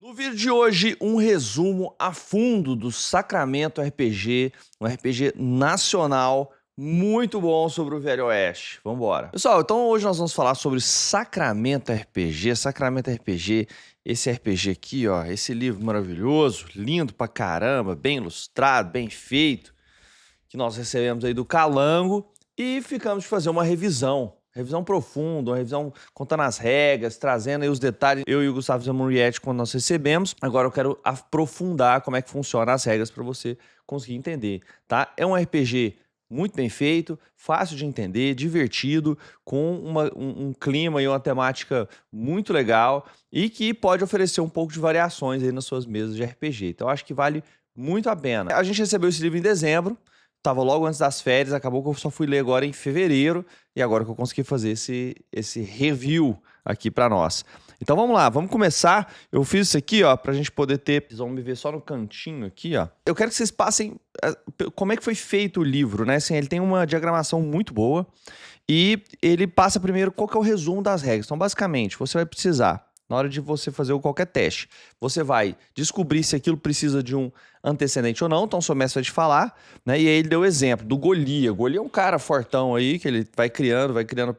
No vídeo de hoje, um resumo a fundo do Sacramento RPG, um RPG nacional muito bom sobre o Velho Oeste. Vambora. Pessoal, então hoje nós vamos falar sobre Sacramento RPG. Sacramento RPG, esse RPG aqui, ó, esse livro maravilhoso, lindo pra caramba, bem ilustrado, bem feito, que nós recebemos aí do Calango e ficamos de fazer uma revisão profunda, uma revisão contando as regras, trazendo aí os detalhes. Eu e o Gustavo fizemos um react quando nós recebemos. Agora eu quero aprofundar como é que funciona as regras para você conseguir entender, tá? É um RPG muito bem feito, fácil de entender, divertido, com um clima e uma temática muito legal e que pode oferecer um pouco de variações aí nas suas mesas de RPG. Então acho que vale muito a pena. A gente recebeu esse livro em dezembro, tava logo antes das férias, acabou que eu só fui ler agora em fevereiro e agora que eu consegui fazer esse review aqui para nós. Então vamos lá, vamos começar. Eu fiz isso aqui, ó, pra gente poder ter... Vocês vão me ver só no cantinho aqui, ó. Eu quero que vocês passem como é que foi feito o livro, né? Assim, ele tem uma diagramação muito boa e ele passa primeiro qual que é o resumo das regras. Então, basicamente, você vai precisar, na hora de você fazer qualquer teste, você vai descobrir se aquilo precisa de um antecedente ou não. Então, o seu mestre vai te falar, né? E aí ele deu o exemplo do Golias. Golias é um cara fortão aí, que ele vai criando o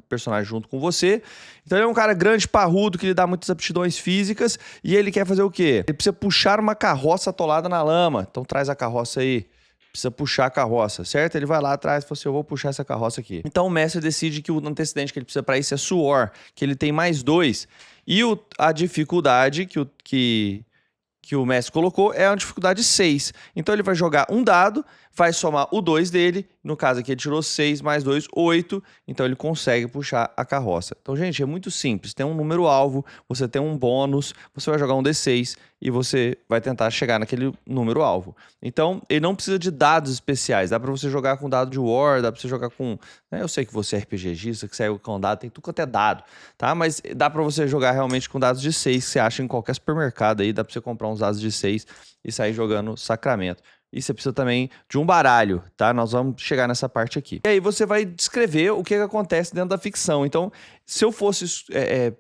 personagem junto com você. Então, ele é um cara grande, parrudo, que lhe dá muitas aptidões físicas. E ele quer fazer o quê? Ele precisa puxar uma carroça atolada na lama. Então, traz a carroça aí. Precisa puxar a carroça, certo? Ele vai lá atrás e fala assim, eu vou puxar essa carroça aqui. Então o mestre decide que o antecedente que ele precisa para isso é suor, que ele tem mais 2. E a dificuldade que o mestre colocou é a dificuldade 6. Então ele vai jogar um dado, vai somar o 2 dele, no caso aqui ele tirou 6 mais 2, 8, então ele consegue puxar a carroça. Então, gente, é muito simples, tem um número alvo, você tem um bônus, você vai jogar um D6 e você vai tentar chegar naquele número alvo. Então, ele não precisa de dados especiais, dá pra você jogar com dado de War, dá pra você jogar com... Né, eu sei que você é RPGista, que saiu com dado, tem tudo quanto é dado, tá? Mas dá pra você jogar realmente com dados de 6, que você acha em qualquer supermercado aí, dá pra você comprar uns dados de 6 e sair jogando Sacramento. E você precisa também de um baralho, tá? Nós vamos chegar nessa parte aqui. E aí você vai descrever o que acontece dentro da ficção. Então, se eu fosse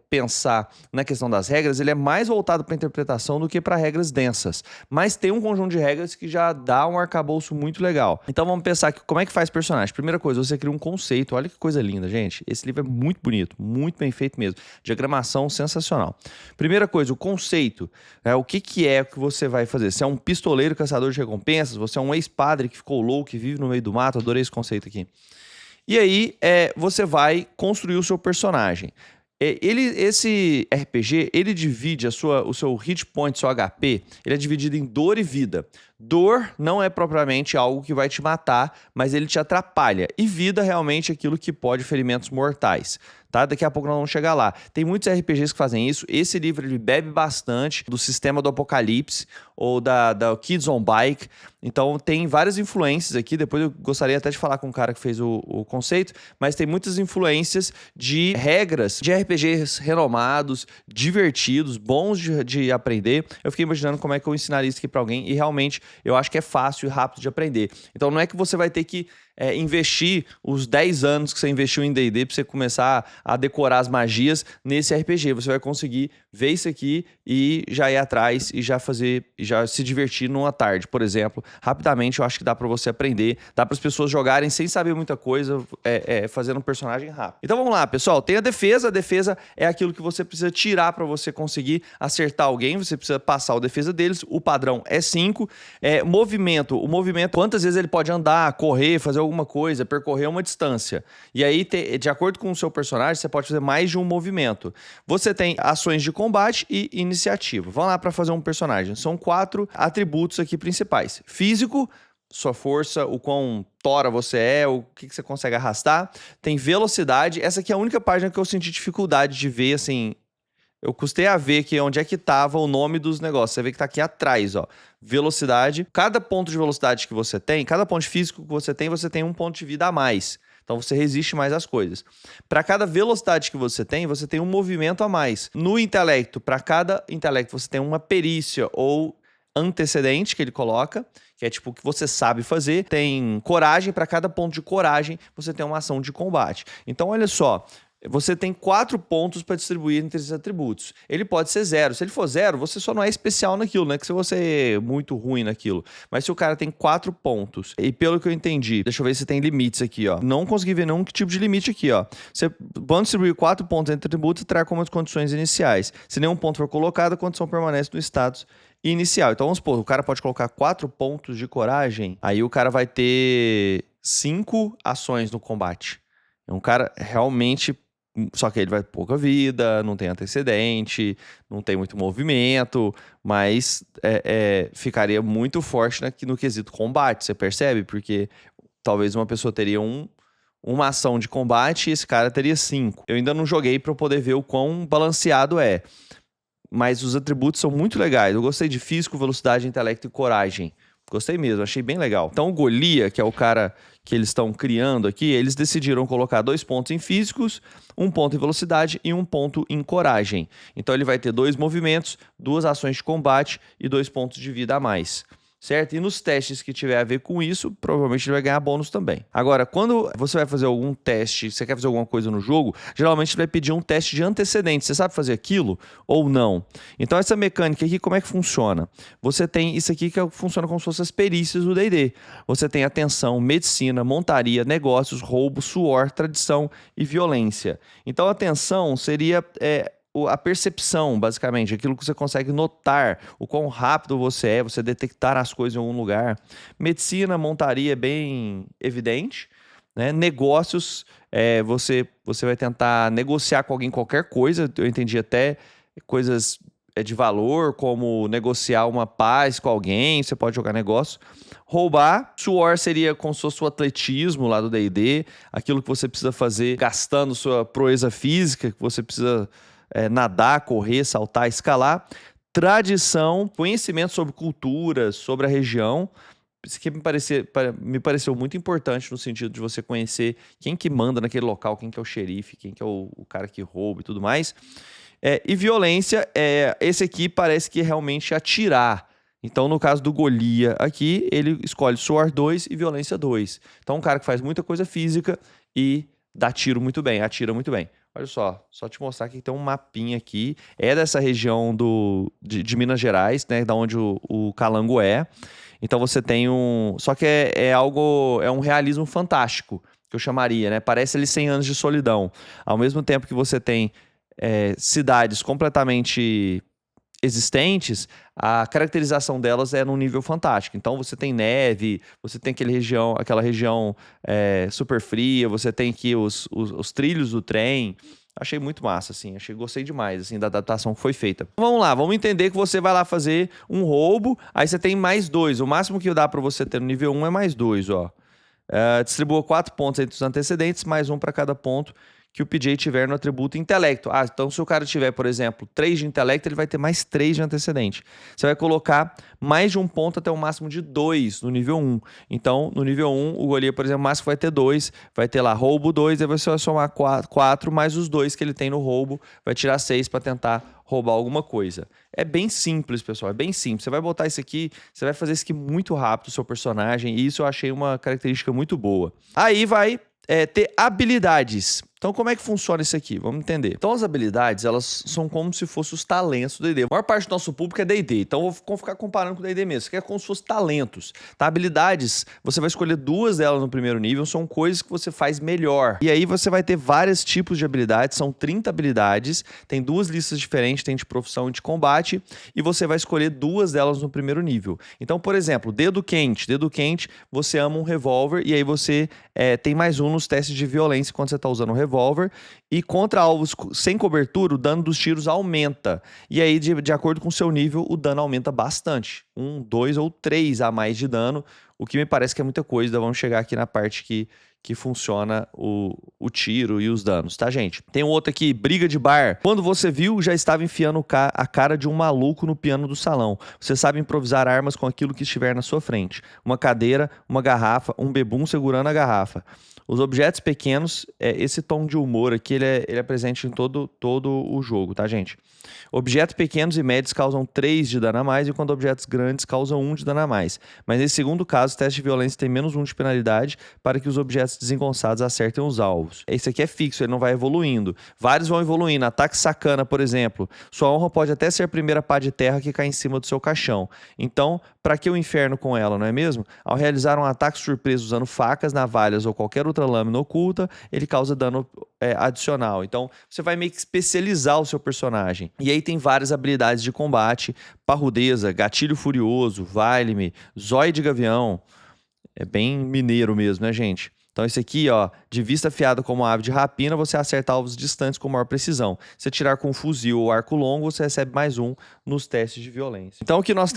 pensar na questão das regras, ele é mais voltado para interpretação do que para regras densas. Mas tem um conjunto de regras que já dá um arcabouço muito legal. Então vamos pensar que como é que faz personagem. Primeira coisa, você cria um conceito. Olha que coisa linda, gente. Esse livro é muito bonito, muito bem feito mesmo. Diagramação sensacional. Primeira coisa, o conceito. O que é que você vai fazer? Você é um pistoleiro caçador de recompensas? Você é um ex-padre que ficou louco, que vive no meio do mato? Adorei esse conceito aqui. E aí, você vai construir o seu personagem. Esse RPG, ele divide o seu hit point, seu HP, ele é dividido em dor e vida. Dor não é propriamente algo que vai te matar, mas ele te atrapalha. E vida realmente é aquilo que pode ferimentos mortais. Tá? Daqui a pouco nós vamos chegar lá. Tem muitos RPGs que fazem isso. Esse livro ele bebe bastante do sistema do Apocalipse ou da Kids on Bike. Então tem várias influências aqui. Depois eu gostaria até de falar com o cara que fez o conceito, mas tem muitas influências de regras de RPGs renomados, divertidos, bons de aprender. Eu fiquei imaginando como é que eu ensinaria isso aqui para alguém e realmente eu acho que é fácil e rápido de aprender. Então não é que você vai ter que investir os 10 anos que você investiu em D&D para você começar a decorar as magias nesse RPG. Você vai conseguir ver isso aqui e já ir atrás e já se divertir numa tarde, por exemplo. Rapidamente eu acho que dá para você aprender, dá para as pessoas jogarem sem saber muita coisa, fazendo um personagem rápido. Então vamos lá, pessoal. Tem a defesa é aquilo que você precisa tirar para você conseguir acertar alguém, você precisa passar o defesa deles, o padrão é 5. O movimento, quantas vezes ele pode andar, correr, fazer alguma coisa, percorrer uma distância. E aí, de acordo com o seu personagem, você pode fazer mais de um movimento. Você tem ações de combate e iniciativa. Vamos lá para fazer um personagem. São 4 atributos aqui principais. Físico, sua força, o quão tora você é, o que você consegue arrastar. Tem velocidade. Essa aqui é a única página que eu senti dificuldade de ver, assim... Eu custei a ver aqui onde é que estava o nome dos negócios. Você vê que tá aqui atrás, ó. Velocidade. Cada ponto de velocidade que você tem, cada ponto físico que você tem um ponto de vida a mais. Então você resiste mais às coisas. Para cada velocidade que você tem um movimento a mais. No intelecto, para cada intelecto você tem uma perícia ou antecedente que ele coloca, que é tipo o que você sabe fazer. Tem coragem, para cada ponto de coragem você tem uma ação de combate. Então olha só, você tem 4 pontos para distribuir entre esses atributos. Ele pode ser 0. Se ele for 0, você só não é especial naquilo, não é que se você é muito ruim naquilo. Mas se o cara tem 4 pontos, e pelo que eu entendi, deixa eu ver se tem limites aqui, ó. Não consegui ver nenhum tipo de limite aqui, ó. Você pode distribuir 4 pontos entre atributos e terá como as condições iniciais. Se nenhum ponto for colocado, a condição permanece no status inicial. Então vamos supor, o cara pode colocar 4 pontos de coragem, aí o cara vai ter 5 ações no combate. É um cara realmente. Só que ele vai ter pouca vida, não tem antecedente, não tem muito movimento, mas ficaria muito forte no quesito combate, você percebe? Porque talvez uma pessoa teria uma ação de combate e esse cara teria 5. Eu ainda não joguei para poder ver o quão balanceado é, mas os atributos são muito legais. Eu gostei de físico, velocidade, intelecto e coragem. Gostei mesmo, achei bem legal. Então o Golias, que é o cara que eles estão criando aqui, eles decidiram colocar 2 pontos em físicos, 1 ponto em velocidade e 1 ponto em coragem. Então ele vai ter 2 movimentos, 2 ações de combate e 2 pontos de vida a mais. Certo? E nos testes que tiver a ver com isso, provavelmente ele vai ganhar bônus também. Agora, quando você vai fazer algum teste, você quer fazer alguma coisa no jogo, geralmente ele vai pedir um teste de antecedente. Você sabe fazer aquilo ou não? Então essa mecânica aqui, como é que funciona? Você tem isso aqui que funciona como se fossem as perícias do D&D. Você tem atenção, medicina, montaria, negócios, roubo, suor, tradição e violência. Então a atenção seria a percepção, basicamente, aquilo que você consegue notar, o quão rápido você detectar as coisas em algum lugar. Medicina, montaria é bem evidente, né? Negócios, você vai tentar negociar com alguém qualquer coisa, eu entendi até coisas de valor, como negociar uma paz com alguém, você pode jogar negócio. Roubar, suor seria como se fosse o atletismo lá do D&D, aquilo que você precisa fazer gastando sua proeza física, que você precisa nadar, correr, saltar, escalar. Tradição, conhecimento sobre cultura, sobre a região. Isso aqui me pareceu muito importante no sentido de você conhecer quem que manda naquele local, quem que é o xerife, quem que é o cara que rouba e tudo mais. E violência, esse aqui parece que é realmente atirar. Então, no caso do Golias aqui, ele escolhe suor 2 e violência 2. Então, um cara que faz muita coisa física e dá tiro muito bem, atira muito bem. Olha só te mostrar que tem um mapinha aqui. É dessa região de Minas Gerais, né? Da onde o Calango é. Então você tem só que é um realismo fantástico, que eu chamaria, né? Parece ali 100 anos de solidão. Ao mesmo tempo que você tem cidades completamente existentes, a caracterização delas é num nível fantástico. Então você tem neve, você tem aquela região super fria, você tem aqui os trilhos do trem. Achei muito massa, assim, gostei demais, assim, da adaptação que foi feita. Vamos lá, vamos entender que você vai lá fazer um roubo, aí você tem mais 2. O máximo que dá para você ter no nível 1 é mais 2, ó. Distribua 4 pontos entre os antecedentes, mais 1 para cada ponto que o PJ tiver no atributo intelecto. Então se o cara tiver, por exemplo, 3 de intelecto, ele vai ter mais 3 de antecedente. Você vai colocar mais de 1 ponto até o máximo de 2 no nível 1. Então, no nível 1, o Golias, por exemplo, o máximo vai ter 2, vai ter lá roubo 2, aí você vai somar 4 mais os 2 que ele tem no roubo, vai tirar 6 para tentar roubar alguma coisa. É bem simples, pessoal, é bem simples. Você vai botar isso aqui, você vai fazer isso aqui muito rápido, o seu personagem, e isso eu achei uma característica muito boa. Aí vai ter habilidades. Então, como é que funciona isso aqui? Vamos entender. Então, as habilidades, elas são como se fossem os talentos do D&D. A maior parte do nosso público é D&D, então eu vou ficar comparando com o D&D mesmo. Isso aqui é como se fossem talentos. Tá? Habilidades, você vai escolher 2 delas no primeiro nível, são coisas que você faz melhor. E aí você vai ter vários tipos de habilidades, são 30 habilidades, tem 2 listas diferentes, tem de profissão e de combate, e você vai escolher 2 delas no primeiro nível. Então, por exemplo, dedo quente, você ama um revólver, e aí você tem mais 1 nos testes de violência quando você tá usando o revólver, e contra alvos sem cobertura, o dano dos tiros aumenta. E aí, de acordo com o seu nível, o dano aumenta bastante. 1, 2 ou 3 a mais de dano, o que me parece que é muita coisa. Então, vamos chegar aqui na parte que funciona o tiro e os danos, tá, gente? Tem um outro aqui, briga de bar. Quando você viu, já estava enfiando a cara de um maluco no piano do salão. Você sabe improvisar armas com aquilo que estiver na sua frente. Uma cadeira, uma garrafa, um bebum segurando a garrafa. Os objetos pequenos, esse tom de humor aqui, ele é presente em todo o jogo, tá, gente? Objetos pequenos e médios causam 3 de dano a mais, enquanto objetos grandes causam 1 de dano a mais. Mas nesse segundo caso, o teste de violência tem menos 1 de penalidade para que os objetos desengonçados acertem os alvos. Esse aqui é fixo, ele não vai evoluindo. Vários vão evoluindo. Ataque sacana, por exemplo. Sua honra pode até ser a primeira pá de terra que cai em cima do seu caixão. Então, para que o inferno com ela, não é mesmo? Ao realizar um ataque surpresa usando facas, navalhas ou qualquer outra lâmina oculta, ele causa dano adicional. Então, você vai meio que especializar o seu personagem. E aí tem várias habilidades de combate: parrudeza, gatilho furioso, Vaile-me, zóio de gavião. É bem mineiro mesmo, né, gente? Então esse aqui, ó, de vista afiada como ave de rapina, você acerta alvos distantes com maior precisão. Se atirar com um fuzil ou arco longo, você recebe mais 1 nos testes de violência. Então aqui nós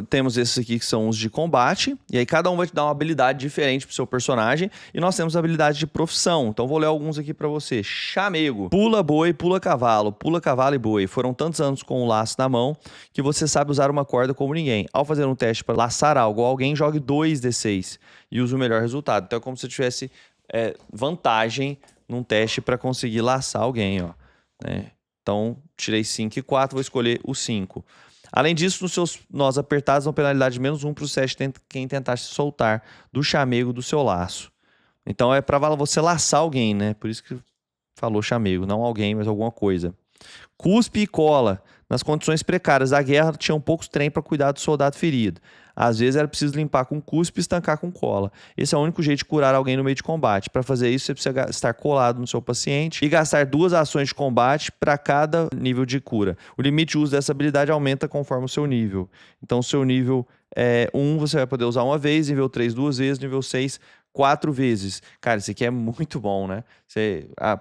temos esses aqui que são os de combate, e aí cada um vai te dar uma habilidade diferente pro seu personagem, e nós temos habilidade de profissão. Então vou ler alguns aqui pra você. Chamego. Pula boi, pula cavalo e boi. Foram tantos anos com o laço na mão que você sabe usar uma corda como ninguém. Ao fazer um teste para laçar algo ou alguém, jogue 2d6 e use o melhor resultado. Então é como se tivesse vantagem num teste para conseguir laçar alguém, ó, né? Então, tirei 5 e 4, vou escolher o 5. Além disso, nos seus nós apertados, dão penalidade de menos 1 para o teste quem tentar se soltar do chamego do seu laço. Então, é para você laçar alguém, né? Por isso que falou chamego, não alguém, mas alguma coisa. Cuspe e cola. Nas condições precárias da guerra, tinham poucos trem para cuidar do soldado ferido. Às vezes era preciso limpar com cuspe e estancar com cola. Esse é o único jeito de curar alguém no meio de combate. Para fazer isso, você precisa estar colado no seu paciente e gastar 2 ações de combate para cada nível de cura. O limite de uso dessa habilidade aumenta conforme o seu nível. Então, o seu nível 1 você vai poder usar uma vez, nível 3 2 vezes, nível 6 4 vezes. Cara, isso aqui é muito bom, né?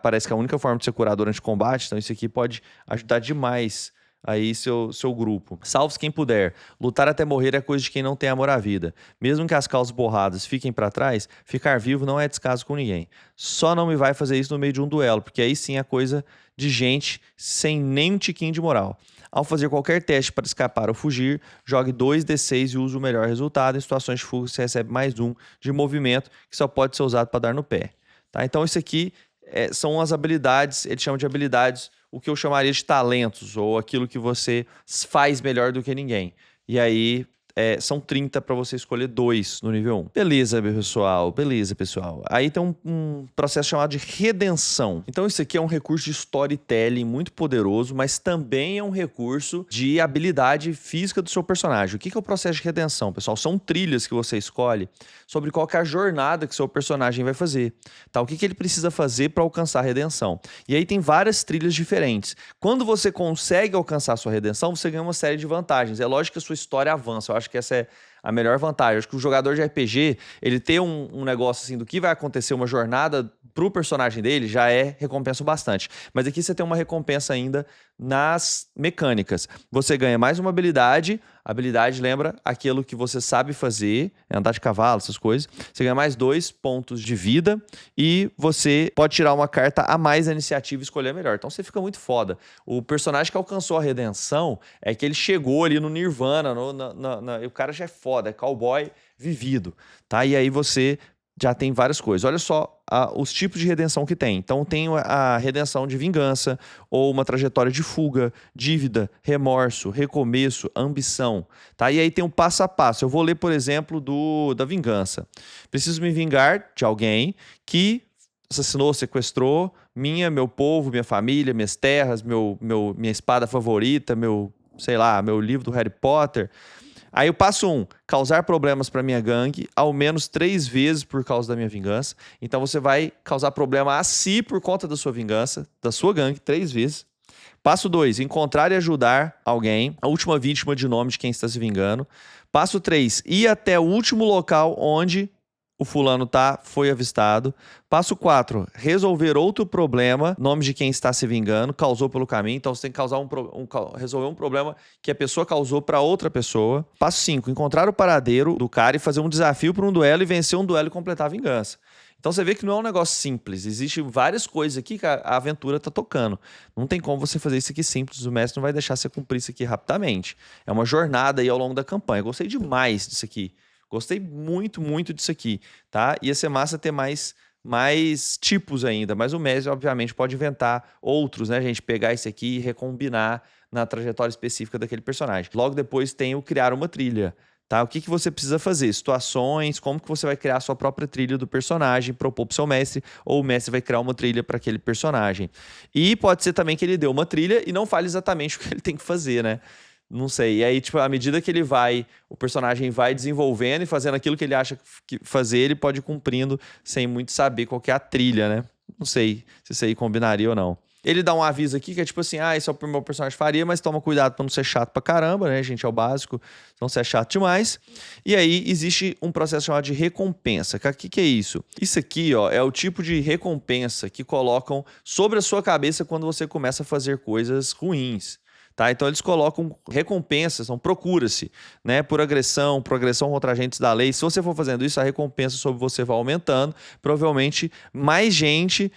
Parece que é a única forma de você curar durante o combate, então isso aqui pode ajudar demais aí seu grupo. Salve-se quem puder. Lutar até morrer é coisa de quem não tem amor à vida. Mesmo que as causas borradas fiquem para trás, ficar vivo não é descaso com ninguém. Só não me vai fazer isso no meio de um duelo, porque aí sim é coisa de gente sem nem um tiquinho de moral. Ao fazer qualquer teste para escapar ou fugir, jogue 2d6 e use o melhor resultado. Em situações de fuga, você recebe mais 1 de movimento, que só pode ser usado para dar no pé. Tá? Então, isso aqui são as habilidades, ele chama de habilidades, o que eu chamaria de talentos, ou aquilo que você faz melhor do que ninguém. E aí, são 30 para você escolher 2 no nível 1. Beleza, pessoal. Beleza, pessoal. Aí tem um processo chamado de redenção. Então, isso aqui é um recurso de storytelling muito poderoso, mas também é um recurso de habilidade física do seu personagem. O que é o processo de redenção, pessoal? São trilhas que você escolhe sobre qual que é a jornada que seu personagem vai fazer. Tá? O que ele precisa fazer para alcançar a redenção. E aí tem várias trilhas diferentes. Quando você consegue alcançar a sua redenção, você ganha uma série de vantagens. É lógico que a sua história avança. Eu acho que essa é a melhor vantagem. Eu acho que o jogador de RPG, ele ter um negócio assim do que vai acontecer, uma jornada pro personagem dele, já recompensa bastante. Mas aqui você tem uma recompensa ainda nas mecânicas. Você ganha mais uma habilidade. A habilidade lembra aquilo que você sabe fazer, andar de cavalo, essas coisas. Você ganha mais 2 pontos de vida e você pode tirar uma carta a mais na iniciativa e escolher a melhor. Então você fica muito foda. O personagem que alcançou a redenção é que ele chegou ali no Nirvana, o cara já é foda, é cowboy vivido, tá? E aí você já tem várias coisas. Olha só os tipos de redenção que tem. Então tem a redenção de vingança, ou uma trajetória de fuga, dívida, remorso, recomeço, ambição. Tá? E aí tem um passo a passo. Eu vou ler, por exemplo, da vingança. Preciso me vingar de alguém que assassinou, sequestrou meu povo, minha família, minhas terras, minha espada favorita, meu livro do Harry Potter. Aí o passo 1, causar problemas para minha gangue, ao menos 3 vezes por causa da minha vingança. Então você vai causar problema a si por conta da sua vingança, da sua gangue, 3 vezes. Passo 2, encontrar e ajudar alguém, a última vítima de nome de quem está se vingando. Passo 3, ir até o último local onde o fulano foi avistado. Passo 4, resolver outro problema, nome de quem está se vingando, causou pelo caminho. Então você tem que resolver um problema que a pessoa causou para outra pessoa. Passo 5, encontrar o paradeiro do cara e fazer um desafio para um duelo e vencer um duelo e completar a vingança. Então você vê que não é um negócio simples. Existem várias coisas aqui que a aventura está tocando. Não tem como você fazer isso aqui simples. O mestre não vai deixar você cumprir isso aqui rapidamente. É uma jornada aí ao longo da campanha. Eu gostei demais disso aqui. Gostei muito, muito disso aqui, tá? Ia ser massa ter mais mais tipos ainda, mas o mestre, obviamente, pode inventar outros, né, gente? Pegar esse aqui e recombinar na trajetória específica daquele personagem. Logo depois tem o criar uma trilha. Tá? O que, que você precisa fazer? Situações, como que você vai criar a sua própria trilha do personagem, propor pro seu mestre, ou o mestre vai criar uma trilha para aquele personagem. E pode ser também que ele dê uma trilha e não fale exatamente o que ele tem que fazer, né? Não sei. E aí, tipo, à medida que ele vai, o personagem vai desenvolvendo e fazendo aquilo que ele acha que fazer, ele pode ir cumprindo sem muito saber qual que é a trilha, né? Não sei se isso aí combinaria ou não. Ele dá um aviso aqui que é tipo assim, isso é o que o meu personagem faria, mas toma cuidado pra não ser chato pra caramba, né, gente? É o básico, não ser chato demais. E aí existe um processo chamado de recompensa. O que é isso? Isso aqui, ó, é o tipo de recompensa que colocam sobre a sua cabeça quando você começa a fazer coisas ruins. Tá? Então eles colocam recompensas, então procura-se, né, por agressão contra agentes da lei. Se você for fazendo isso, a recompensa sobre você vai aumentando. Provavelmente mais gente,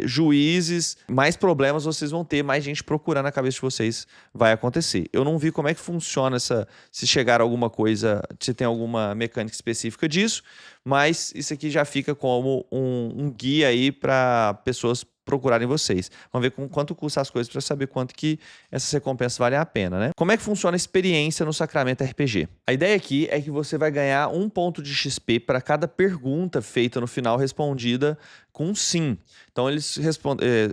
juízes, mais problemas vocês vão ter, mais gente procurando a cabeça de vocês vai acontecer. Eu não vi como é que funciona se chegar a alguma coisa, se tem alguma mecânica específica disso, mas isso aqui já fica como um guia aí para pessoas procurarem vocês. Vamos ver quanto custa as coisas para saber quanto que essas recompensas valem a pena, né? Como é que funciona a experiência no Sacramento RPG? A ideia aqui é que você vai ganhar 1 ponto de XP para cada pergunta feita no final respondida com sim. Então eles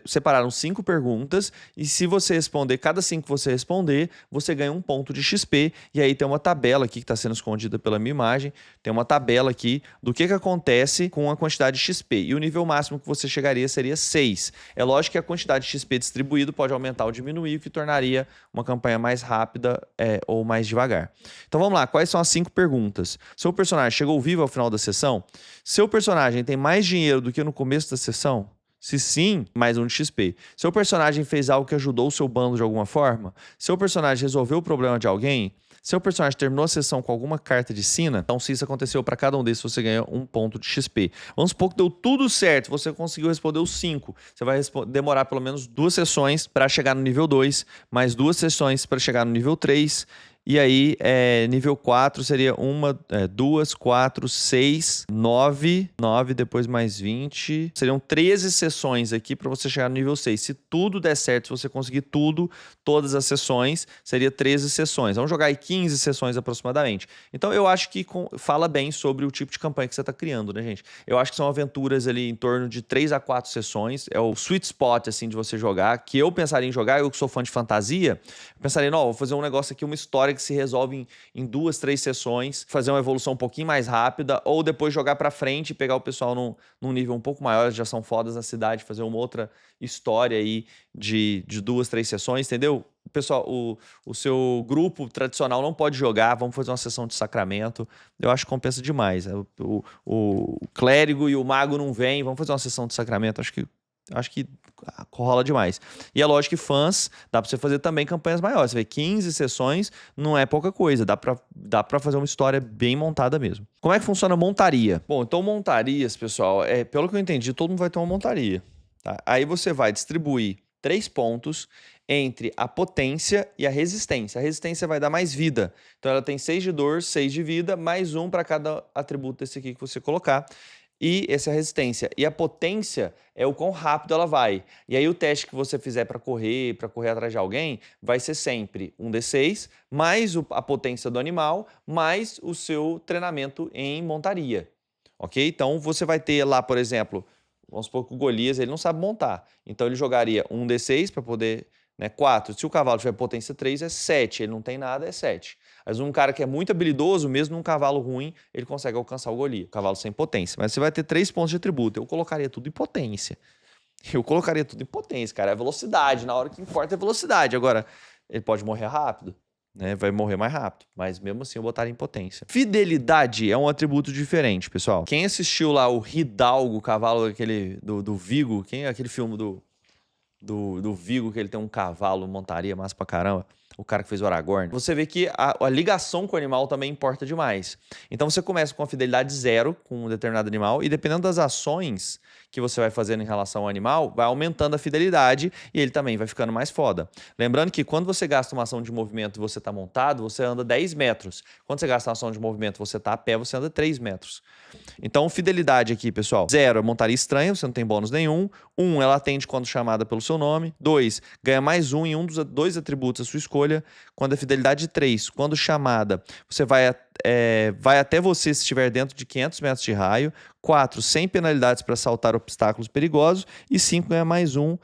separaram 5 perguntas e se você responder, cada 5 que você responder, você ganha 1 ponto de XP e aí tem uma tabela aqui que está sendo escondida pela minha imagem, tem uma tabela aqui do que acontece com a quantidade de XP e o nível máximo que você chegaria seria 6. É lógico que a quantidade de XP distribuído pode aumentar ou diminuir, o que tornaria uma campanha mais rápida ou mais devagar. Então vamos lá, quais são as 5 perguntas? Seu personagem chegou vivo ao final da sessão? Seu personagem tem mais dinheiro do que no começo da sessão? Se sim, mais 1 de XP. Seu personagem fez algo que ajudou o seu bando de alguma forma? Seu personagem resolveu o problema de alguém? Seu personagem terminou a sessão com alguma carta de sina? Então, se isso aconteceu para cada um desses, você ganha 1 ponto de XP. Vamos supor que deu tudo certo, você conseguiu responder os 5. Você vai demorar pelo menos 2 sessões para chegar no nível 2, mais 2 sessões para chegar no nível 3. E aí, nível 4 seria 1, 2, 4, 6, 9, depois mais 20. Seriam 13 sessões aqui para você chegar no nível 6. Se tudo der certo, se você conseguir tudo, todas as sessões, seria 13 sessões. Vamos jogar aí 15 sessões aproximadamente. Então, eu acho que fala bem sobre o tipo de campanha que você está criando, né, gente? Eu acho que são aventuras ali em torno de 3 a 4 sessões. É o sweet spot, assim, de você jogar. Que eu pensaria em jogar, eu que sou fã de fantasia, eu pensaria, não, vou fazer um negócio aqui, uma história que se resolve em 2, 3 sessões, fazer uma evolução um pouquinho mais rápida, ou depois jogar pra frente e pegar o pessoal num nível um pouco maior, já são fodas na cidade, fazer uma outra história aí de 2, 3 sessões, entendeu? O pessoal, o seu grupo tradicional não pode jogar, vamos fazer uma sessão de Sacramento, eu acho que compensa demais. O clérigo e o mago não vêm, vamos fazer uma sessão de Sacramento, acho que rola demais. E é lógico que fãs, dá pra você fazer também campanhas maiores. Você vê, 15 sessões não é pouca coisa. Dá pra fazer uma história bem montada mesmo. Como é que funciona a montaria? Bom, então montarias, pessoal, pelo que eu entendi, todo mundo vai ter uma montaria. Tá? Aí você vai distribuir 3 pontos entre a potência e a resistência. A resistência vai dar mais vida. Então ela tem 6 de dor, 6 de vida, mais 1 para cada atributo desse aqui que você colocar. E essa é a resistência. E a potência é o quão rápido ela vai. E aí o teste que você fizer para correr atrás de alguém, vai ser sempre um D6, mais a potência do animal, mais o seu treinamento em montaria. Ok? Então você vai ter lá, por exemplo, vamos supor que o Golias ele não sabe montar. Então ele jogaria um D6 para poder, 4. Se o cavalo tiver potência 3, é 7. Ele não tem nada, é 7. Mas um cara que é muito habilidoso, mesmo num cavalo ruim, ele consegue alcançar o Golias, o cavalo sem potência. Mas você vai ter 3 pontos de atributo. Eu colocaria tudo em potência. Cara. É velocidade. Na hora que importa é velocidade. Agora, ele pode morrer rápido, né? Vai morrer mais rápido. Mas mesmo assim eu botaria em potência. Fidelidade é um atributo diferente, pessoal. Quem assistiu lá o Hidalgo, o cavalo aquele do Vigo, aquele filme do Vigo, que ele tem um cavalo, montaria, massa pra caramba. o cara que fez o Aragorn, você vê que a ligação com o animal também importa demais. Então você começa com a fidelidade 0 com um determinado animal e dependendo das ações que você vai fazendo em relação ao animal, vai aumentando a fidelidade e ele também vai ficando mais foda. Lembrando que quando você gasta uma ação de movimento e você está montado, você anda 10 metros. Quando você gasta uma ação de movimento e você está a pé, você anda 3 metros. Então, fidelidade aqui, pessoal. 0, é montaria estranha, você não tem bônus nenhum. 1, ela atende quando chamada pelo seu nome. 2, ganha mais 1 em um dos 2 atributos da sua escolha. Quando é fidelidade 3, quando chamada, você vai até você se estiver dentro de 500 metros de raio. 4, sem penalidades para saltar obstáculos perigosos. E 5, ganha mais 1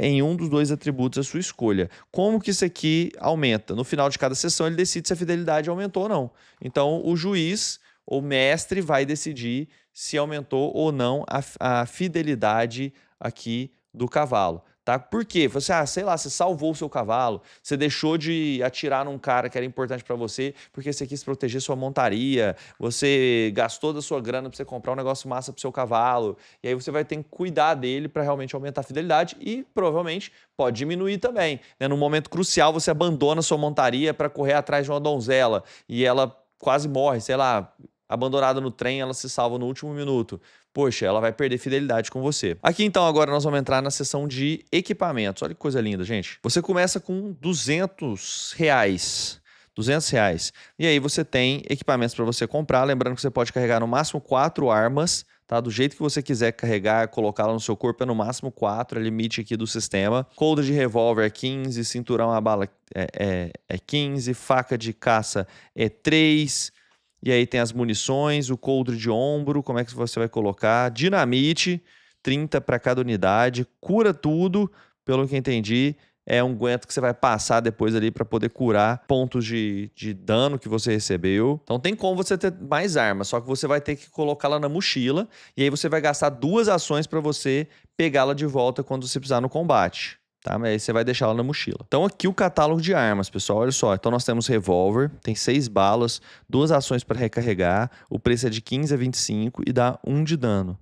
em um dos 2 atributos da sua escolha. Como que isso aqui aumenta? No final de cada sessão, ele decide se a fidelidade aumentou ou não. Então, o juiz, o mestre, vai decidir se aumentou ou não a fidelidade aqui do cavalo. Tá? Por quê? Você, sei lá, você salvou o seu cavalo, você deixou de atirar num cara que era importante para você porque você quis proteger sua montaria, você gastou da sua grana para você comprar um negócio massa para o seu cavalo, e aí você vai ter que cuidar dele para realmente aumentar a fidelidade e provavelmente pode diminuir também. Né? Num momento crucial, você abandona sua montaria para correr atrás de uma donzela e ela quase morre, sei lá, abandonada no trem, ela se salva no último minuto. Poxa, ela vai perder fidelidade com você. Aqui então agora nós vamos entrar na seção de equipamentos. Olha que coisa linda, gente. Você começa com R$200. R$200. E aí você tem equipamentos para você comprar. Lembrando que você pode carregar no máximo 4 armas, tá? Do jeito que você quiser carregar, colocá-la no seu corpo é no máximo 4, é limite aqui do sistema. Coldre de revólver é 15, cinturão a bala é 15, faca de caça é 3. E aí tem as munições, o coldre de ombro, como é que você vai colocar? Dinamite, 30 para cada unidade. Cura tudo, pelo que entendi. É um guento que você vai passar depois ali para poder curar pontos de dano que você recebeu. Então tem como você ter mais armas, só que você vai ter que colocá-la na mochila. E aí você vai gastar 2 ações para você pegá-la de volta quando você precisar no combate. Tá? Mas aí você vai deixar ela na mochila. Então aqui o catálogo de armas, pessoal, olha só. Então nós temos revólver, tem 6 balas, 2 ações para recarregar, o preço é de 15 a 25 e dá 1 de dano.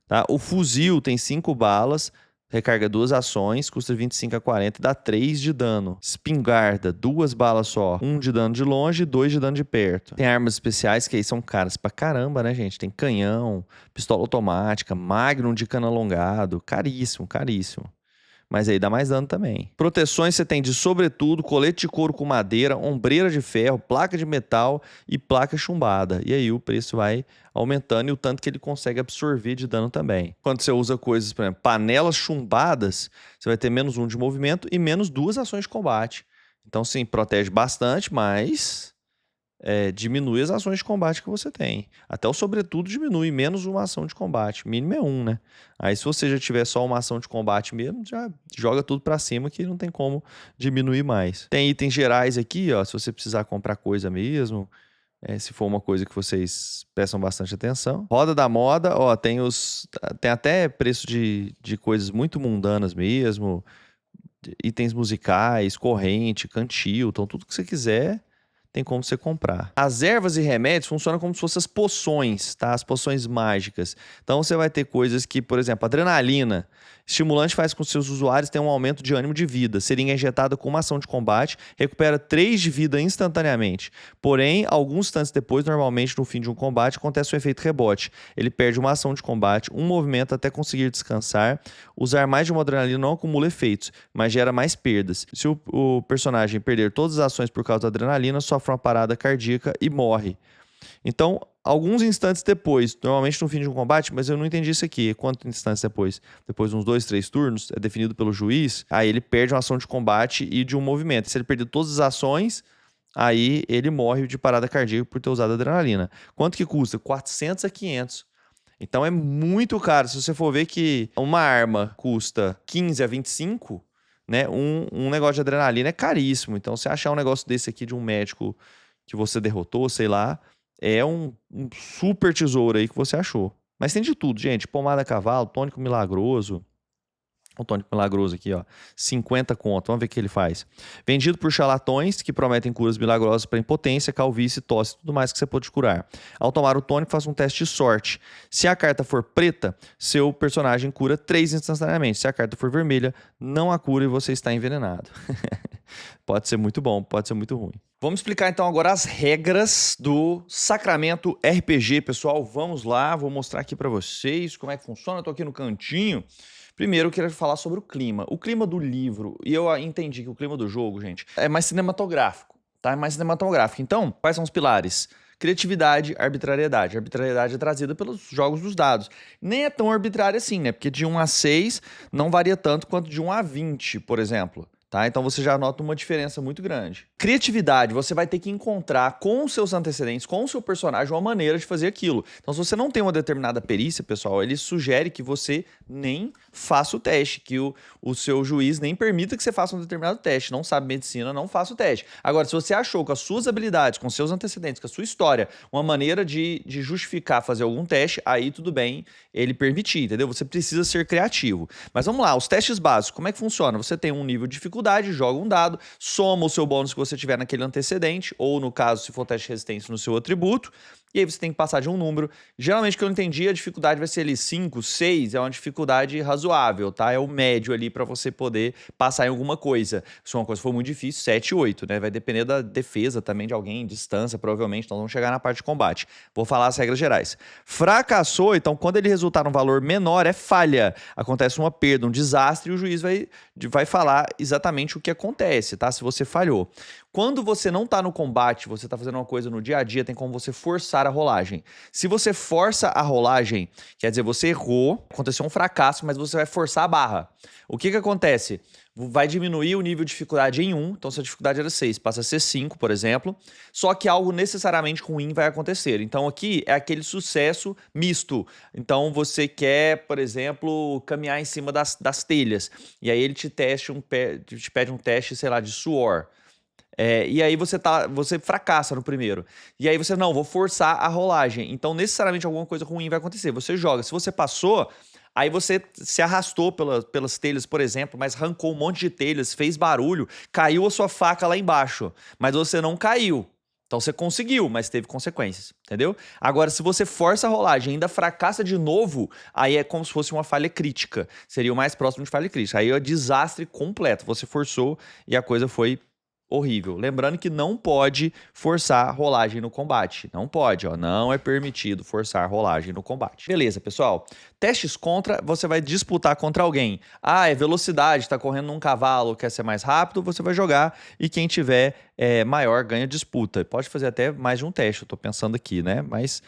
Tá? O fuzil tem 5 balas, recarga 2 ações, custa 25 a 40 e dá 3 de dano. Espingarda, 2 balas só, 1 de dano de longe e 2 de dano de perto. Tem armas especiais que aí são caras pra caramba, né, gente? Tem canhão, pistola automática, magnum de cano alongado, caríssimo, caríssimo. Mas aí dá mais dano também. Proteções você tem de sobretudo, colete de couro com madeira, ombreira de ferro, placa de metal e placa chumbada. E aí o preço vai aumentando e o tanto que ele consegue absorver de dano também. Quando você usa coisas, por exemplo, panelas chumbadas, você vai ter menos 1 de movimento e menos 2 ações de combate. Então sim, protege bastante, mas diminui as ações de combate que você tem. Até o sobretudo diminui, menos uma ação de combate. Mínimo é 1, né? Aí se você já tiver só uma ação de combate mesmo, já joga tudo pra cima que não tem como diminuir mais. Tem itens gerais aqui, ó, se você precisar comprar coisa mesmo, se for uma coisa que vocês prestam bastante atenção. Roda da moda, ó, tem até preço de coisas muito mundanas mesmo, itens musicais, corrente, cantil, então tudo que você quiser tem como você comprar. As ervas e remédios funcionam como se fossem as poções, tá? As poções mágicas. Então você vai ter coisas que, por exemplo, adrenalina. Estimulante faz com que seus usuários tenham um aumento de ânimo de vida. Seringa injetada com uma ação de combate recupera 3 de vida instantaneamente. Porém, alguns instantes depois, normalmente no fim de um combate, acontece um efeito rebote. Ele perde uma ação de combate, um movimento até conseguir descansar. Usar mais de uma adrenalina não acumula efeitos, mas gera mais perdas. Se o personagem perder todas as ações por causa da adrenalina, sofre uma parada cardíaca e morre. Então, alguns instantes depois, normalmente no fim de um combate, mas eu não entendi isso aqui. Quantos instantes depois? Depois de uns 2, 3 turnos, é definido pelo juiz, aí ele perde uma ação de combate e de um movimento. Se ele perder todas as ações, aí ele morre de parada cardíaca por ter usado adrenalina. Quanto que custa? 400 a 500. Então é muito caro. Se você for ver que uma arma custa 15 a 25, né, um negócio de adrenalina é caríssimo. Então, se achar um negócio desse aqui de um médico que você derrotou, sei lá, é um super tesouro aí que você achou. Mas tem de tudo, gente. Pomada a cavalo, tônico milagroso, O tônico milagroso aqui, ó. 50 conto. Vamos ver o que ele faz. Vendido por charlatões que prometem curas milagrosas para impotência, calvície, tosse e tudo mais que você pode curar. Ao tomar o tônico, faça um teste de sorte. Se a carta for preta, seu personagem cura 3 instantaneamente. Se a carta for vermelha, não a cura e você está envenenado. Pode ser muito bom, pode ser muito ruim. Vamos explicar então agora as regras do Sacramento RPG, pessoal. Vamos lá, vou mostrar aqui para vocês como é que funciona. Eu tô aqui no cantinho. Primeiro, eu queria falar sobre o clima. O clima do livro, e eu entendi que o clima do jogo, gente, é mais cinematográfico, tá? É mais cinematográfico. Então, quais são os pilares? Criatividade, arbitrariedade. A arbitrariedade é trazida pelos jogos dos dados. Nem é tão arbitrária assim, né? Porque de 1 a 6 não varia tanto quanto de 1 a 20, por exemplo. Tá? Então você já nota uma diferença muito grande. Criatividade, você vai ter que encontrar com os seus antecedentes, com o seu personagem, uma maneira de fazer aquilo. Então, se você não tem uma determinada perícia, pessoal, ele sugere que você nem faça o teste, que o seu juiz nem permita que você faça um determinado teste. Não sabe medicina, não faça o teste. Agora, se você achou com as suas habilidades, com os seus antecedentes, com a sua história, uma maneira de justificar fazer algum teste, aí tudo bem ele permitir, entendeu? Você precisa ser criativo. Mas vamos lá, os testes básicos, como é que funciona? Você tem um nível de dificuldade, joga um dado, soma o seu bônus que você tiver naquele antecedente, ou no caso, se for teste de resistência, no seu atributo, e aí você tem que passar de um número. Geralmente, o que eu entendi, a dificuldade vai ser ali 5, 6, é uma dificuldade razoável, tá? É o médio ali para você poder passar em alguma coisa. Se uma coisa for muito difícil, 7, 8, né? Vai depender da defesa também de alguém, distância, provavelmente, então vamos chegar na parte de combate. Vou falar as regras gerais. Fracassou, então quando ele resultar num valor menor, é falha. Acontece uma perda, um desastre, e o juiz vai falar exatamente o que acontece, tá? Se você falhou. Quando você não está no combate, você está fazendo uma coisa no dia a dia, tem como você forçar a rolagem. Se você força a rolagem, quer dizer, você errou, aconteceu um fracasso, mas você vai forçar a barra. O que acontece? Vai diminuir o nível de dificuldade em 1, então se a dificuldade era 6, passa a ser 5, por exemplo, só que algo necessariamente ruim vai acontecer. Então aqui é aquele sucesso misto. Então você quer, por exemplo, caminhar em cima das telhas, e aí ele te pede um teste, sei lá, de suor. E aí você fracassa no primeiro. E aí você, não, vou forçar a rolagem. Então, necessariamente, alguma coisa ruim vai acontecer. Você joga. Se você passou, aí você se arrastou pelas telhas, por exemplo, mas arrancou um monte de telhas, fez barulho, caiu a sua faca lá embaixo. Mas você não caiu. Então, você conseguiu, mas teve consequências, entendeu? Agora, se você força a rolagem e ainda fracassa de novo, aí é como se fosse uma falha crítica. Seria o mais próximo de falha crítica. Aí é desastre completo. Você forçou e a coisa foi horrível. Lembrando que não pode forçar rolagem no combate. Não pode, ó. Não é permitido forçar rolagem no combate. Beleza, pessoal. Testes contra, você vai disputar contra alguém. Ah, é velocidade, tá correndo num cavalo, quer ser mais rápido, você vai jogar e quem tiver maior ganha disputa. Pode fazer até mais de um teste, eu tô pensando aqui, né? Mas